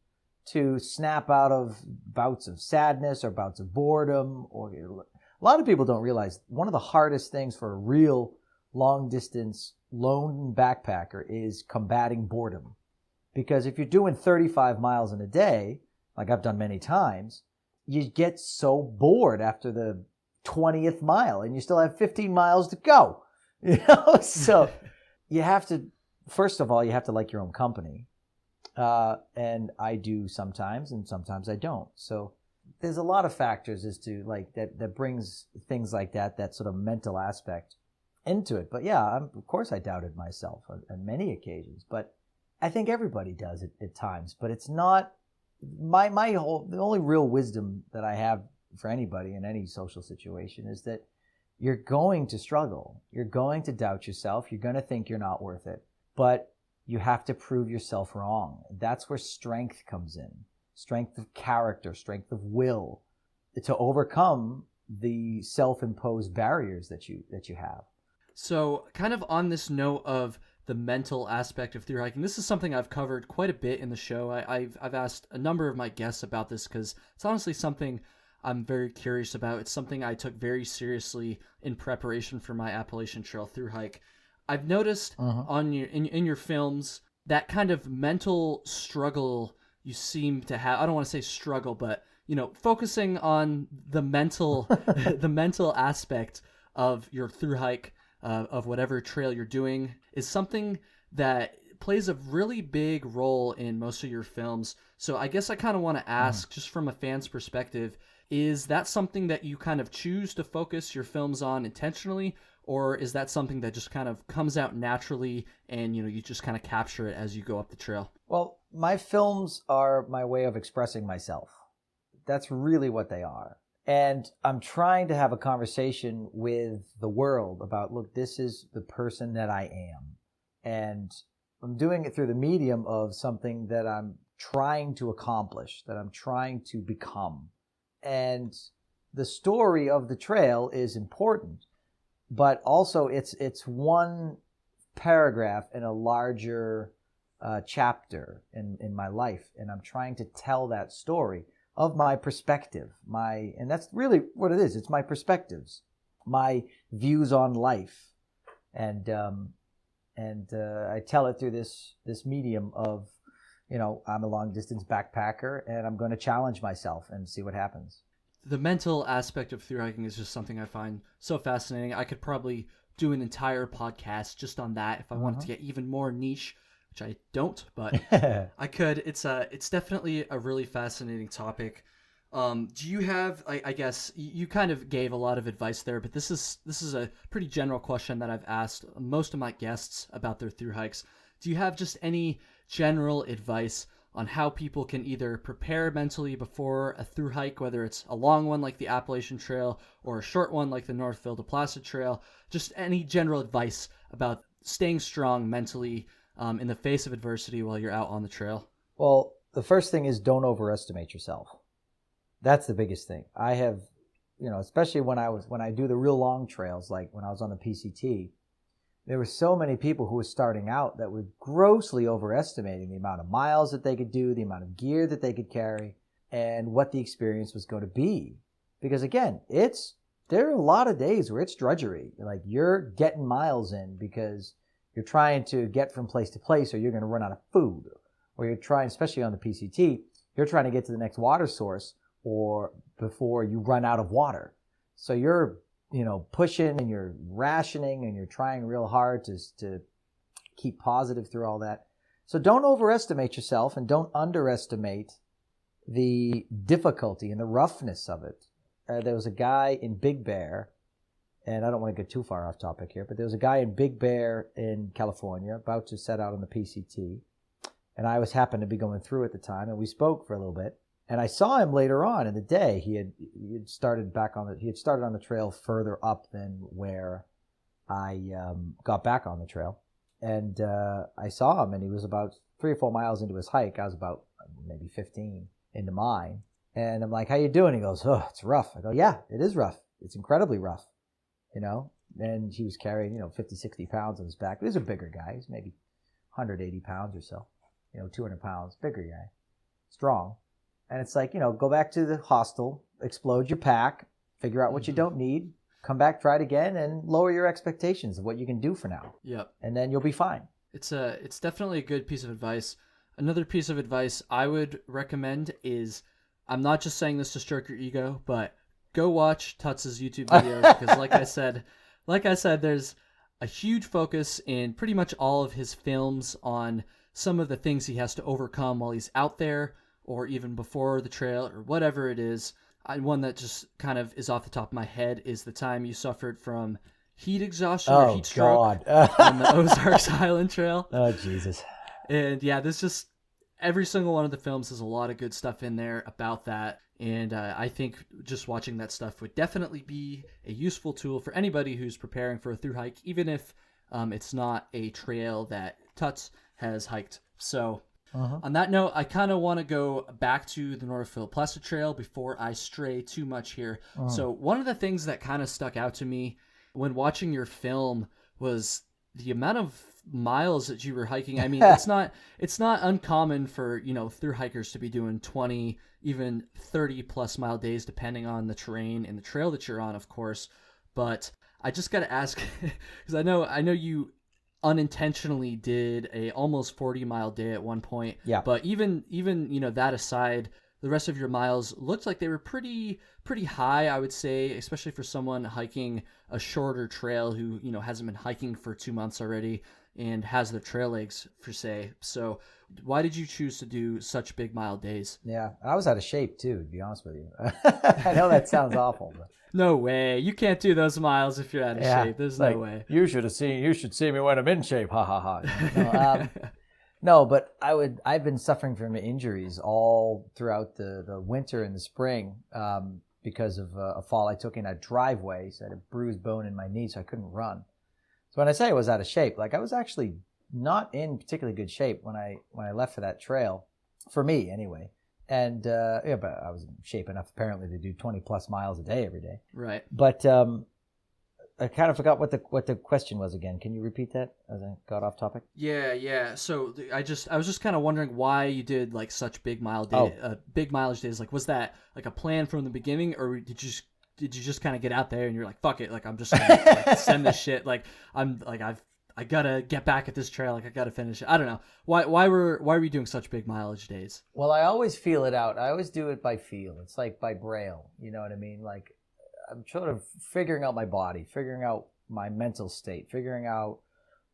to snap out of bouts of sadness or bouts of boredom. Or a lot of people don't realize one of the hardest things for a real long distance lone backpacker is combating boredom. Because if you're doing 35 miles in a day, like I've done many times, you get so bored after the 20th mile and you still have 15 miles to go. So you have to, first of all, you have to like your own company. And I do sometimes, and sometimes I don't. So there's a lot of factors as to like that brings things like that sort of mental aspect into it. But yeah, of course I doubted myself on many occasions, but I think everybody does it at times. But it's not the only real wisdom that I have for anybody in any social situation is that you're going to struggle. You're going to doubt yourself. You're going to think you're not worth it, but you have to prove yourself wrong. That's where strength comes in. Strength of character, strength of will to overcome the self-imposed barriers that you have. So kind of on this note of the mental aspect of thru-hiking, this is something I've covered quite a bit in the show. I've asked a number of my guests about this because it's honestly something I'm very curious about. It's something I took very seriously in preparation for my Appalachian Trail thru-hike. I've noticed on in your films that kind of mental struggle you seem to have. I don't want to say struggle, but focusing on the mental the mental aspect of your thru-hike, of whatever trail you're doing, is something that plays a really big role in most of your films. So I guess I kind of want to ask, just from a fan's perspective, is that something that you kind of choose to focus your films on intentionally, or is that something that just kind of comes out naturally and you just kind of capture it as you go up the trail? Well, my films are my way of expressing myself. That's really what they are. And I'm trying to have a conversation with the world about, look, this is the person that I am. And I'm doing it through the medium of something that I'm trying to accomplish, that I'm trying to become. And the story of the trail is important, but also it's one paragraph in a larger chapter in my life. And I'm trying to tell that story of my perspective, and that's really what it is. It's my perspectives, my views on life, and I tell it through this medium of, I'm a long distance backpacker, and I'm going to challenge myself and see what happens. The mental aspect of thru-hiking is just something I find so fascinating. I could probably do an entire podcast just on that if I wanted to get even more niche, which I don't, but I could. It's definitely a really fascinating topic. Do you have, I guess you kind of gave a lot of advice there, but this is a pretty general question that I've asked most of my guests about their thru-hikes. Do you have just any general advice on how people can either prepare mentally before a thru-hike, whether it's a long one like the Appalachian Trail or a short one like the Northville-Placid Trail? Just any general advice about staying strong mentally in the face of adversity while you're out on the trail? Well, the first thing is don't overestimate yourself. That's the biggest thing. I have, especially when I do the real long trails, like when I was on the PCT, there were so many people who were starting out that were grossly overestimating the amount of miles that they could do, the amount of gear that they could carry, and what the experience was going to be. Because again, there are a lot of days where it's drudgery. Like you're getting miles in because you're trying to get from place to place, or you're going to run out of food, or you're trying, especially on the PCT, you're trying to get to the next water source or before you run out of water. So you're, pushing and you're rationing and you're trying real hard to keep positive through all that. So don't overestimate yourself and don't underestimate the difficulty and the roughness of it. There was a guy in Big Bear, and I don't want to get too far off topic here, but there was a guy in Big Bear in California about to set out on the PCT, and I happened to be going through at the time, and we spoke for a little bit. And I saw him later on in the day. He had started on the trail further up than where I got back on the trail. And I saw him, and he was about 3 or 4 miles into his hike. I was about maybe 15 into mine. And I'm like, how you doing? He goes, oh, it's rough. I go, yeah, it is rough. It's incredibly rough, And he was carrying, 50, 60 pounds on his back. He was a bigger guy. He's maybe 180 pounds or so, 200 pounds, bigger guy, strong. And it's like, go back to the hostel, explode your pack, figure out what you don't need, come back, try it again, and lower your expectations of what you can do for now. Yep. And then you'll be fine. It's definitely a good piece of advice. Another piece of advice I would recommend is, I'm not just saying this to stroke your ego, but go watch Tuts' YouTube videos because like I said, there's a huge focus in pretty much all of his films on some of the things he has to overcome while he's out there, or even before the trail, or whatever it is. One that just kind of is off the top of my head is the time you suffered from heat exhaustion or heat stroke on the Ozarks Highland Trail. Oh, Jesus. And yeah, there's just every single one of the films has a lot of good stuff in there about that. And I think just watching that stuff would definitely be a useful tool for anybody who's preparing for a thru hike, even if it's not a trail that Tuts has hiked. So on that note, I kind of want to go back to the Northville-Placid Trail before I stray too much here. So one of the things that kind of stuck out to me when watching your film was the amount of miles that you were hiking. I mean, it's not uncommon for, thru hikers to be doing 20, even 30 plus mile days, depending on the terrain and the trail that you're on, of course. But I just got to ask, because I know you unintentionally did a almost 40-mile day at one point. Yeah. But even that aside, the rest of your miles looked like they were pretty high, I would say, especially for someone hiking a shorter trail who, hasn't been hiking for 2 months already and has their trail legs, per se. So why did you choose to do such big mile days? Yeah, I was out of shape too, to be honest with you. I know that sounds awful, but no way. You can't do those miles if you're out of shape. There's no way. You should see me when I'm in shape. Ha ha ha. No, but I've been suffering from injuries all throughout the winter and the spring because of a fall I took in a driveway. So I had a bruised bone in my knee, so I couldn't run. So when I say I was out of shape, I was actually not in particularly good shape when I left for that trail, for me anyway. And but I was in shape enough apparently to do 20 plus miles a day every day. Right. But I kind of forgot what the question was again. Can you repeat that as I got off topic? Yeah. So I was just kind of wondering why you did such big big mileage days. Was that a plan from the beginning, or did you just kind of get out there and you're like, fuck it, I'm just gonna send this shit. I gotta get back at this trail. I gotta finish it. I don't know. Why were you doing such big mileage days? Well, I always feel it out. I always do it by feel. It's like by braille. You know what I mean? I'm sort of figuring out my body, figuring out my mental state, figuring out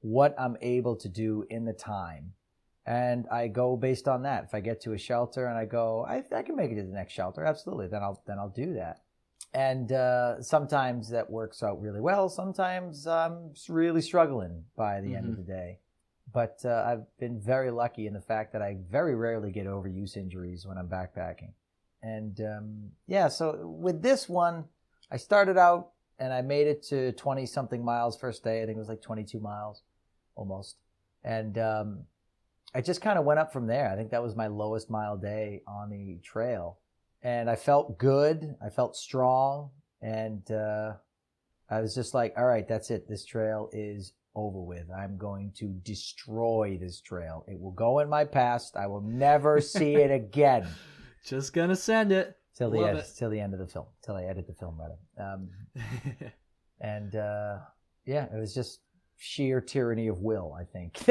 what I'm able to do in the time. And I go based on that. If I get to a shelter and I go, I can make it to the next shelter, absolutely, then I'll do that. And sometimes that works out really well. Sometimes I'm really struggling by the end of the day. But I've been very lucky in the fact that I very rarely get overuse injuries when I'm backpacking. And so with this one, I started out and I made it to 20-something miles first day. I think it was 22 miles almost. And I just kind of went up from there. I think that was my lowest mile day on the trail. And I felt good. I felt strong. And I was just like, all right, that's it. This trail is over with. I'm going to destroy this trail. It will go in my past. I will never see it again. Just gonna send it. Till the end of the film. Till I edit the film, rather. And yeah, it was just sheer tyranny of will, I think.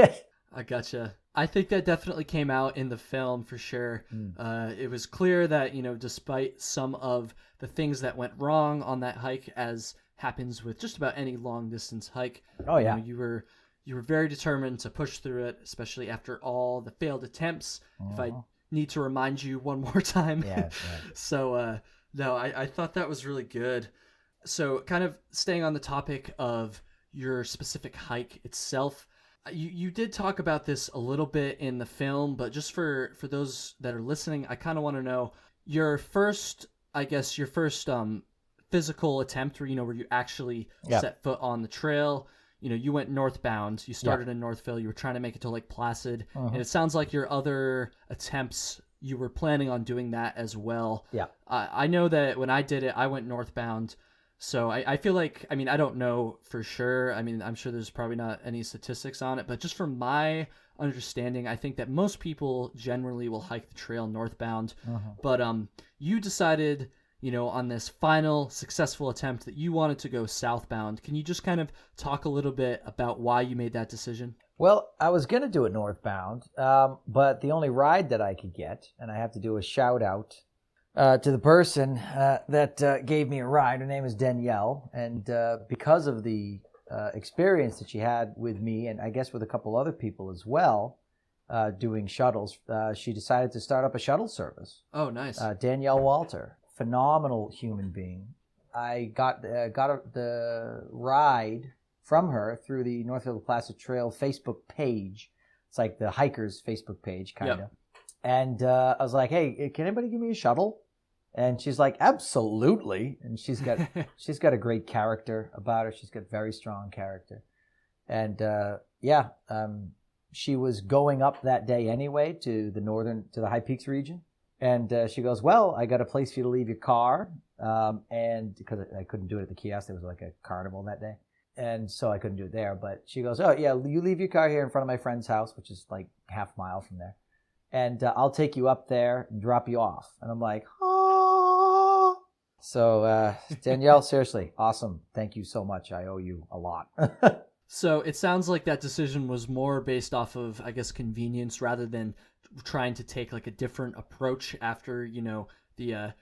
I gotcha. I think that definitely came out in the film for sure. It was clear that, despite some of the things that went wrong on that hike, as happens with just about any long distance hike, oh yeah, you were very determined to push through it, especially after all the failed attempts. If I need to remind you one more time. Yeah. So no, I thought that was really good. So kind of staying on the topic of your specific hike itself, you did talk about this a little bit in the film, but just for those that are listening, I kind of want to know your first physical attempt where you actually set foot on the trail. You went northbound. You started in Northville. You were trying to make it to Lake Placid, and it sounds like your other attempts, you were planning on doing that as well. Yeah. I know that when I did it, I went northbound. So I feel like, I don't know for sure. I'm sure there's probably not any statistics on it, but just from my understanding, I think that most people generally will hike the trail northbound. But you decided, on this final successful attempt that you wanted to go southbound. Can you just kind of talk a little bit about why you made that decision? Well, I was going to do it northbound, but the only ride that I could get, and I have to do a shout out to the person that gave me a ride. Her name is Danielle, and because of the experience that she had with me, and I guess with a couple other people as well, doing shuttles, she decided to start up a shuttle service. Oh, nice. Danielle Walter, phenomenal human being. I got the ride from her through the Northville-Placid Trail Facebook page. It's like the hikers' Facebook page, kind of. Yep. And I was like, hey, can anybody give me a shuttle? And she's like, absolutely. And she's got a great character about her. She's got very strong character. And she was going up that day anyway to the High Peaks region. And she goes, well, I got a place for you to leave your car. And because I couldn't do it at the kiosk, there was like a carnival that day. And so I couldn't do it there. But she goes, oh, yeah, you leave your car here in front of my friend's house, which is like half a mile from there. And I'll take you up there and drop you off. And I'm like, oh. So Danielle, seriously, awesome. Thank you so much. I owe you a lot. So it sounds like that decision was more based off of, I guess, convenience rather than trying to take like a different approach after, the,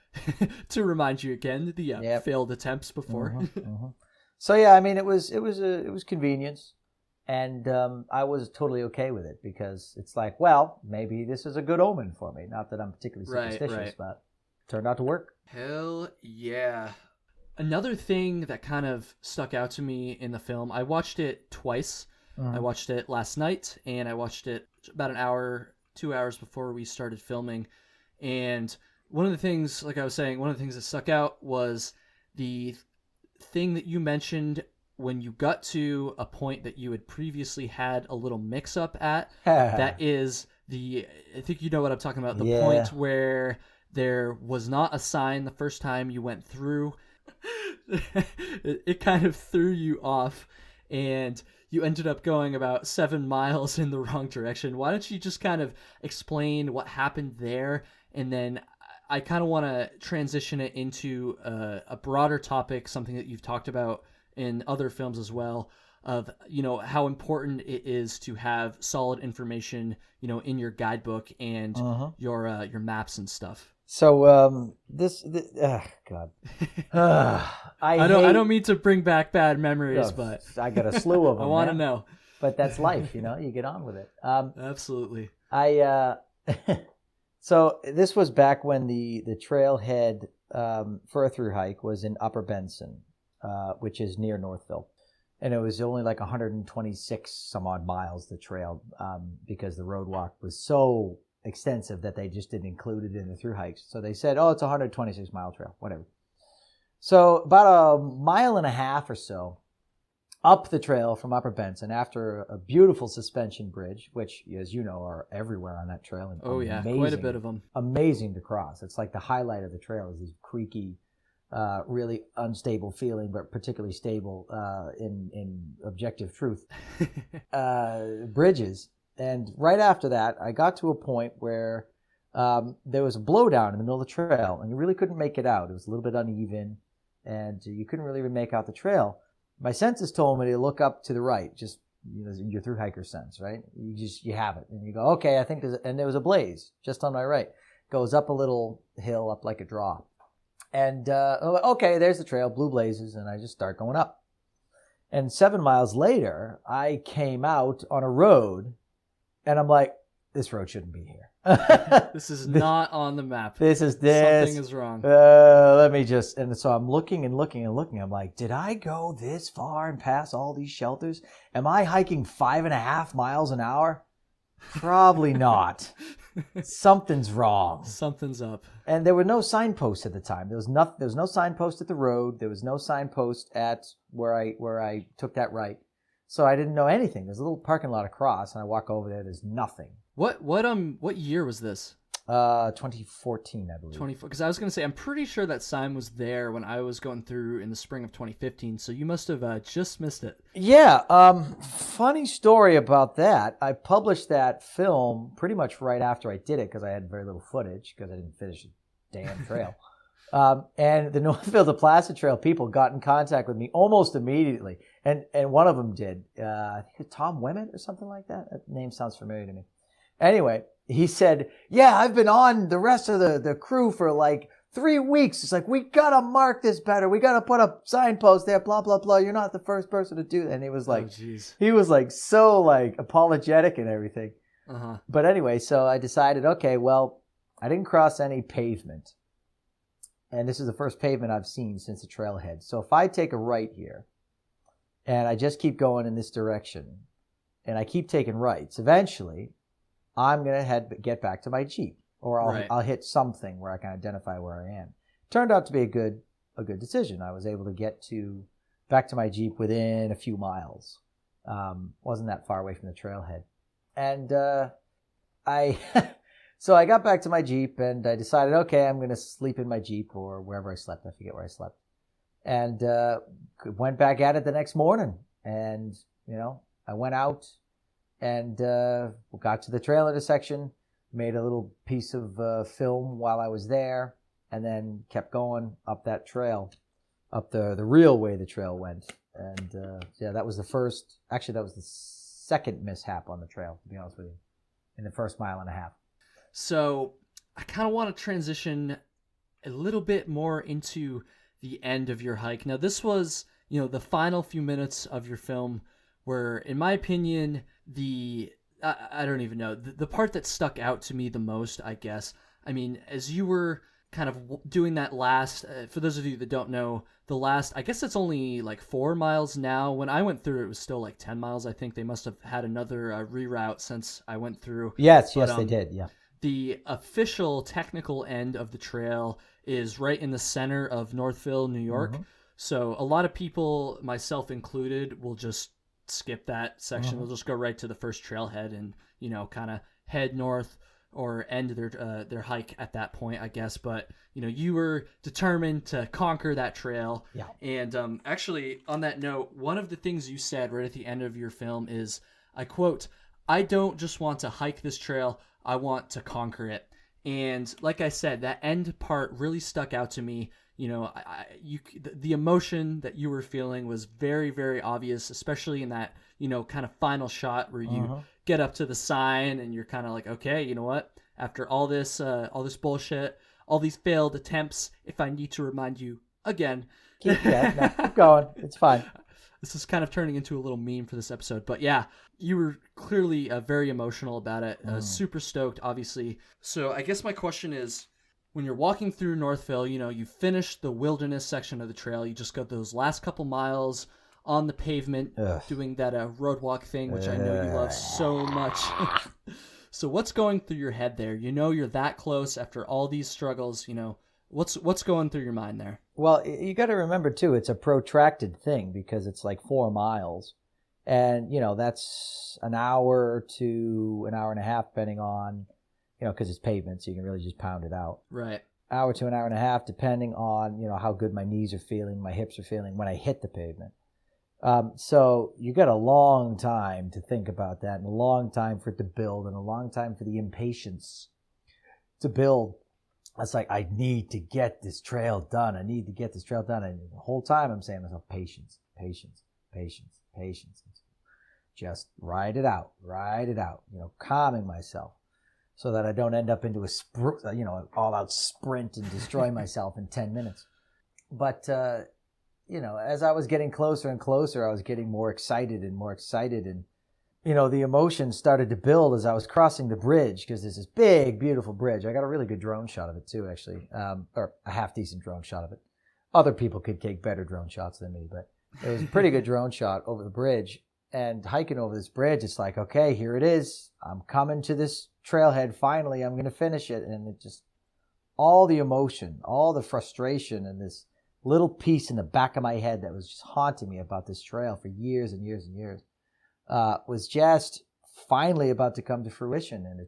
to remind you again, the failed attempts before. So yeah, it was convenience. And I was totally okay with it because it's like, well, maybe this is a good omen for me. Not that I'm particularly superstitious, but it turned out to work. Hell yeah. Another thing that kind of stuck out to me in the film, I watched it twice. I watched it last night, and I watched it about an hour, 2 hours before we started filming. And one of the things, like I was saying, one of the things that stuck out was the thing that you mentioned when you got to a point that you had previously had a little mix-up at. That is I think you know what I'm talking about, the point where there was not a sign the first time you went through. It kind of threw you off, and you ended up going about 7 miles in the wrong direction. Why don't you just kind of explain what happened there, and then I kind of want to transition it into a broader topic, something that you've talked about in other films as well, of how important it is to have solid information in your guidebook and your maps and stuff. So God, I don't mean to bring back bad memories, but I got a slew of them. I want to know. But that's life, you get on with it. Absolutely. So this was back when the trailhead for a thru hike was in Upper Benson, which is near Northville. And it was only like 126 some odd miles, the trail, because the road walk was so extensive that they just didn't include it in the thru hikes. So they said, oh, it's a 126 mile trail, whatever. So about a mile and a half or so up the trail from Upper Benson after a beautiful suspension bridge, which, as you know, are everywhere on that trail. And Oh, yeah, quite a bit of them. Amazing to cross. It's like the highlight of the trail is these creaky, really unstable feeling, but particularly stable in objective truth, bridges. And right after that, I got to a point where there was a blowdown in the middle of the trail, and you really couldn't make it out. It was a little bit uneven, and you couldn't really even make out the trail. My senses told me to look up to the right, just your thru-hiker sense, right? You have it, and you go, okay, I think there was a blaze just on my right. Goes up a little hill, up like a draw. And, okay, there's the trail, blue blazes, and I just start going up. And 7 miles later, I came out on a road, and I'm like, this road shouldn't be here. This is not on the map. Something is wrong. And so I'm looking and looking and looking. I'm like, did I go this far and pass all these shelters? Am I hiking 5.5 miles an hour? Probably not. Something's wrong. Something's up. And there were no signposts at the time. There was no signpost at the road. There was no signpost at where I took that right. So I didn't know anything. There's a little parking lot across, and I walk over there. There's nothing. What year was this? 2014, I believe. 24. Because I was going to say, I'm pretty sure that sign was there when I was going through in the spring of 2015. So you must have just missed it. Yeah. Funny story about that. I published that film pretty much right after I did it because I had very little footage because I didn't finish the damn trail. And the Northville-Placid Trail people got in contact with me almost immediately. And one of them did. I think it's Tom Wemmitt or something like that. That name sounds familiar to me. Anyway, he said, yeah, I've been on the rest of the crew for like 3 weeks. It's like, we got to mark this better. We got to put a signpost there, blah, blah, blah. You're not the first person to do that. And he was like, he was like so like apologetic and everything. Uh-huh. But anyway, so I decided, okay, well, I didn't cross any pavement. And this is the first pavement I've seen since the trailhead. So if I take a right here and I just keep going in this direction and I keep taking rights, eventually I'm going to get back to my Jeep, or I'll hit something where I can identify where I am. Turned out to be a good decision. I was able to get back to my Jeep within a few miles. Wasn't that far away from the trailhead. And so I got back to my Jeep and I decided, okay, I'm going to sleep in my Jeep or wherever I slept. I forget where I slept. And went back at it the next morning. And, I went out and got to the trail intersection, made a little piece of film while I was there, and then kept going up that trail, up the real way the trail went. And that was that was the second mishap on the trail, to be honest with you, in the first mile and a half. So I kind of want to transition a little bit more into the end of your hike. Now, this was, the final few minutes of your film were, in my opinion, I don't even know, the part that stuck out to me the most, I guess. I mean, as you were kind of doing that last, for those of you that don't know, the last, I guess it's only like 4 miles now. When I went through, it was still like 10 miles. I think they must have had another reroute since I went through. Yes, they did, yeah. The official technical end of the trail is right in the center of Northville, New York. Mm-hmm. So a lot of people, myself included, will just skip that section. Mm-hmm. They'll just go right to the first trailhead and, kind of head north or end their hike at that point, I guess. But, you were determined to conquer that trail. Yeah. And actually, on that note, one of the things you said right at the end of your film is, I quote, "I don't just want to hike this trail, I want to conquer it." And like I said, that end part really stuck out to me. The emotion that you were feeling was very, very obvious, especially in that, kind of final shot where you get up to the sign and you're kind of like, okay, you know what? After all this bullshit, all these failed attempts, if I need to remind you again, keep going. It's fine. This is kind of turning into a little meme for this episode, but yeah, you were clearly very emotional about it. Super stoked, obviously. So I guess my question is, when you're walking through Northville, you finished the wilderness section of the trail. You just got those last couple miles on the pavement, doing that road walk thing, which I know you love so much. So what's going through your head there? You're that close after all these struggles. What's going through your mind there? Well, you got to remember too, it's a protracted thing because it's like 4 miles. And, that's an hour to an hour and a half, depending on, because it's pavement, so you can really just pound it out. Right. Hour to an hour and a half, depending on, how good my knees are feeling, my hips are feeling when I hit the pavement. So you got a long time to think about that, and a long time for it to build, and a long time for the impatience to build. It's like, I need to get this trail done. And the whole time I'm saying to myself, patience, patience, patience, patience. Just ride it out, calming myself so that I don't end up into an all-out sprint and destroy myself in 10 minutes. But, as I was getting closer and closer, I was getting more excited and more excited. And, the emotion started to build as I was crossing the bridge, because there's this big, beautiful bridge. I got a really good drone shot of it too, actually, or a half-decent drone shot of it. Other people could take better drone shots than me, but it was a pretty good drone shot over the bridge. And hiking over this bridge, it's like, okay, here it is. I'm coming to this trailhead. Finally, I'm going to finish it. And it just, all the emotion, all the frustration, and this little piece in the back of my head that was just haunting me about this trail for years and years and years, was just finally about to come to fruition. And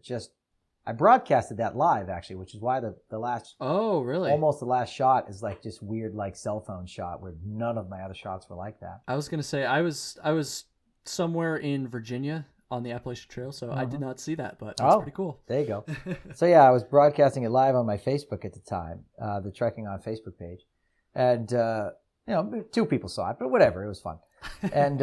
I broadcasted that live, actually, which is why the last, oh, really? Almost the last shot is like just weird, like cell phone shot, where none of my other shots were like that. I was going to say, I was somewhere in Virginia on the Appalachian Trail, so I did not see that, but that's pretty cool. There you go. So yeah, I was broadcasting it live on my Facebook at the time, the Trekking On Facebook page. And, 2 people saw it, but whatever, it was fun. And,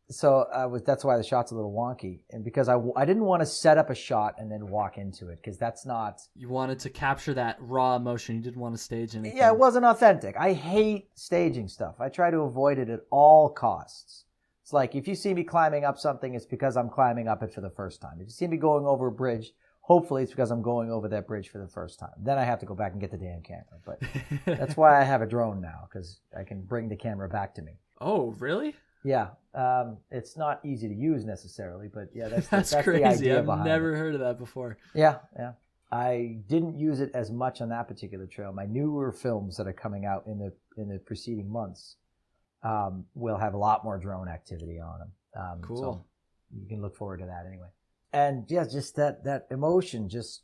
so that's why the shot's a little wonky. And because I didn't want to set up a shot and then walk into it, because that's not... You wanted to capture that raw emotion. You didn't want to stage anything. Yeah, it wasn't authentic. I hate staging stuff. I try to avoid it at all costs. It's like, if you see me climbing up something, it's because I'm climbing up it for the first time. If you see me going over a bridge, hopefully it's because I'm going over that bridge for the first time. Then I have to go back and get the damn camera. But that's why I have a drone now, because I can bring the camera back to me. Oh, really? Yeah. It's not easy to use necessarily, but yeah, that's crazy. the idea behind it. I've never heard of that before. Yeah. I didn't use it as much on that particular trail. My newer films that are coming out in the preceding months will have a lot more drone activity on them. Cool. So you can look forward to that anyway. And yeah, just that emotion just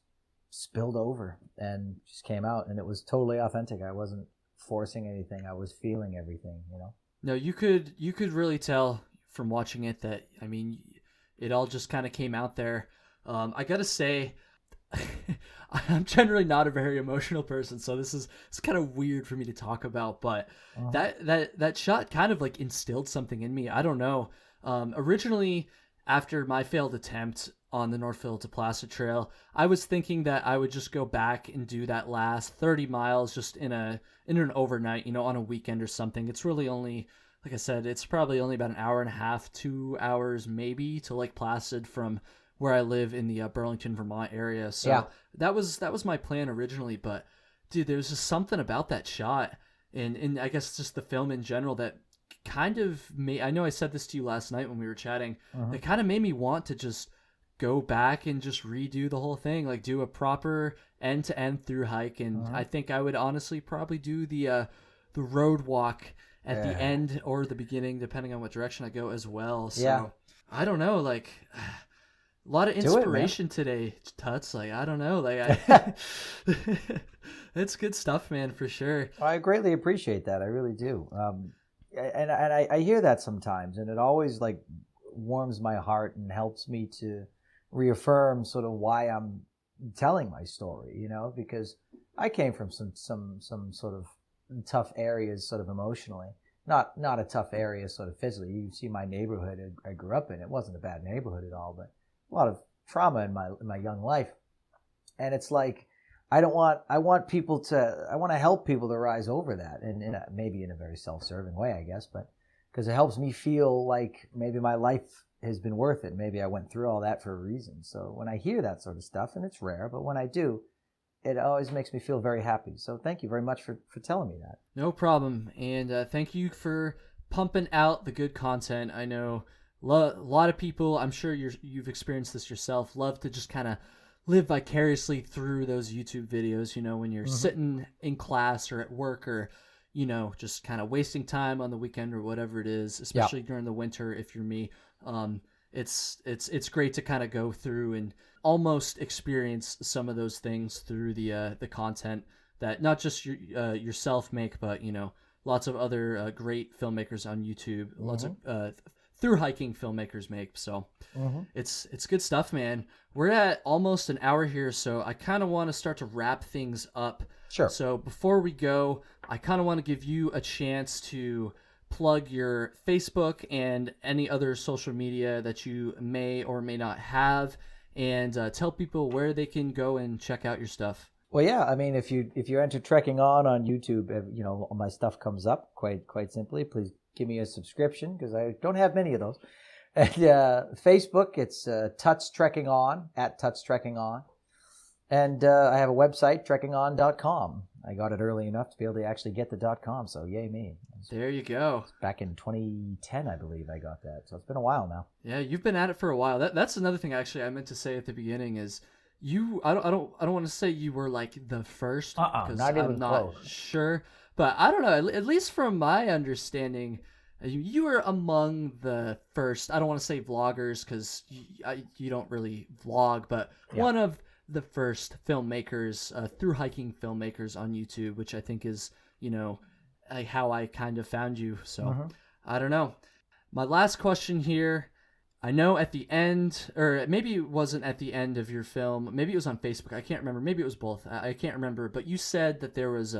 spilled over and just came out, and it was totally authentic. I wasn't forcing anything. I was feeling everything, No, you could really tell from watching it that, I mean, it all just kind of came out there. I gotta say, I'm generally not a very emotional person, so it's kind of weird for me to talk about, but that shot kind of like instilled something in me. I don't know. Originally, after my failed attempt on the Northville-Placid Trail, I was thinking that I would just go back and do that last 30 miles just in an overnight, on a weekend or something. It's really only, like I said, it's probably only about an hour and a half, 2 hours maybe to Lake Placid from where I live in the Burlington, Vermont area. So yeah, that was my plan originally. But dude, there was just something about that shot, and I guess just the film in general that kind of made, I know I said this to you last night when we were chatting, it kind of made me want to just go back and just redo the whole thing, like do a proper end-to-end through hike. And I think I would honestly probably do the road walk at the end or the beginning, depending on what direction I go as well. So I don't know, like a lot of inspiration today, Tuts. Like, I don't know, like it's good stuff, man, for sure. I greatly appreciate that. I really do. And I hear that sometimes, and it always like warms my heart and helps me to reaffirm sort of why I'm telling my story, because I came from some sort of tough areas, sort of emotionally, not a tough area sort of physically. You see my neighborhood I grew up in. It wasn't a bad neighborhood at all, but a lot of trauma in my young life. And it's like, I want to help people to rise over that, and maybe in a very self-serving way, I guess, but because it helps me feel like maybe my life has been worth it. Maybe I went through all that for a reason. So when I hear that sort of stuff, and it's rare, but when I do, it always makes me feel very happy. So thank you very much for telling me that. No problem. And thank you for pumping out the good content. I know a lot of people, I'm sure you've experienced this yourself, love to just kind of live vicariously through those YouTube videos, when you're sitting in class or at work or just kind of wasting time on the weekend or whatever it is, especially during the winter. If you're me, it's great to kind of go through and almost experience some of those things through the content that not just yourself make, but lots of other great filmmakers on YouTube, lots of thru-hiking filmmakers make. So it's good stuff, man. We're at almost an hour here, so I kind of want to start to wrap things up. Sure. So before we go, I kind of want to give you a chance to plug your Facebook and any other social media that you may or may not have, and tell people where they can go and check out your stuff. Well, yeah, I mean, if you enter Trekking On YouTube, all my stuff comes up quite simply. Please give me a subscription because I don't have many of those. And Facebook, it's Tuts Trekking On, @Tuts Trekking On. And I have a website, trekkingon.com. I got it early enough to be able to actually get the .com, so yay me. There you go. Back in 2010, I believe I got that. So it's been a while now. Yeah, you've been at it for a while. That's another thing actually I meant to say at the beginning is I don't want to say you were like the first because not even I'm not close. sure, but I don't know. At least from my understanding, you were among the first. I don't want to say vloggers because you don't really vlog, but one of the first filmmakers, thru-hiking filmmakers on YouTube, which I think is how I kind of found you. So I don't know. My last question here. I know at the end, or maybe it wasn't at the end of your film. Maybe it was on Facebook. I can't remember. Maybe it was both. I can't remember. But you said that there was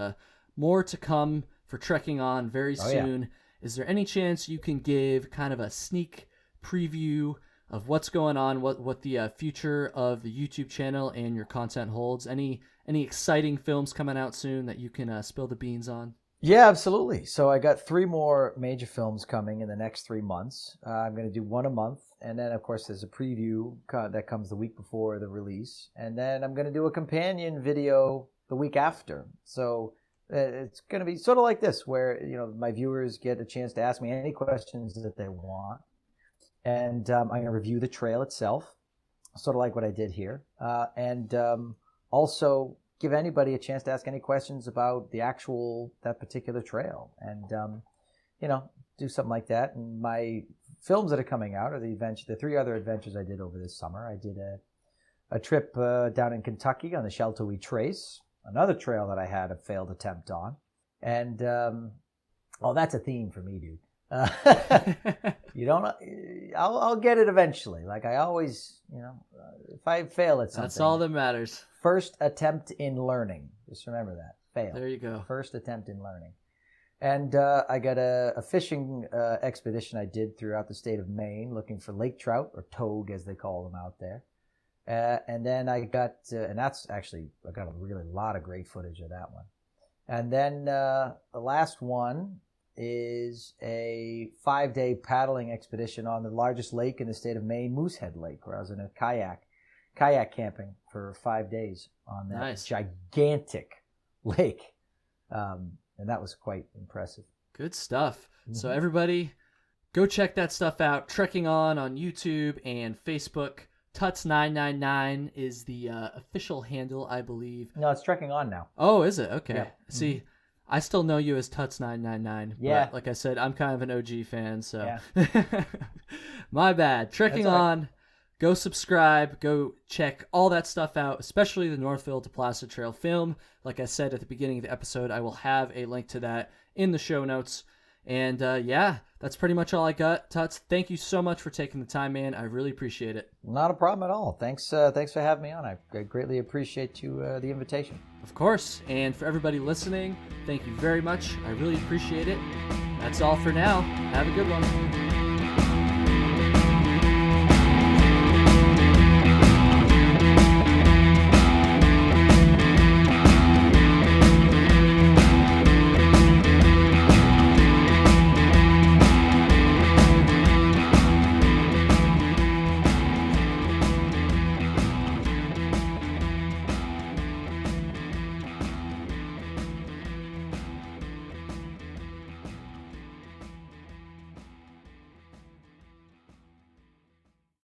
more to come for Trekking On very soon. Yeah. Is there any chance you can give kind of a sneak preview of what's going on, what the future of the YouTube channel and your content holds? Any exciting films coming out soon that you can spill the beans on? Yeah, absolutely. So I got 3 more major films coming in the next 3 months. I'm going to do 1 a month. And then, of course, there's a preview that comes the week before the release. And then I'm going to do a companion video the week after. So it's going to be sort of like this, where my viewers get a chance to ask me any questions that they want. And I'm going to review the trail itself, sort of like what I did here. And also give anybody a chance to ask any questions about that particular trail, and do something like that. And my films that are coming out are the 3 other adventures I did over this summer. I did a trip down in Kentucky on the Sheltowee Trace, another trail that I had a failed attempt on, and that's a theme for me, dude. I'll get it eventually. Like I always, if I fail at something, that's all that matters. First attempt in learning. Just remember that. Fail. There you go. First attempt in learning. And I got a fishing expedition I did throughout the state of Maine, looking for lake trout, or togue as they call them out there. And then I got, and that's actually, I got a really lot of great footage of that one. And then the last one is a 5-day paddling expedition on the largest lake in the state of Maine, Moosehead Lake, where I was in a kayak camping for 5 days on that gigantic lake. And that was quite impressive. Good stuff. So everybody, go check that stuff out. Trekking On YouTube and Facebook. Tuts999 is the official handle, I believe. No, it's Trekking On now. Oh, is it? Okay. Yeah. See, I still know you as Tuts999. Yeah. But like I said, I'm kind of an OG fan, so. Yeah. My bad. Trekking On. Go subscribe. Go check all that stuff out, especially the Northville-Placid Trail film. Like I said at the beginning of the episode, I will have a link to that in the show notes. And that's pretty much all I got. Tuts, thank you so much for taking the time, man. I really appreciate it. Not a problem at all. Thanks for having me on. I greatly appreciate the invitation. Of course. And for everybody listening, thank you very much. I really appreciate it. That's all for now. Have a good one.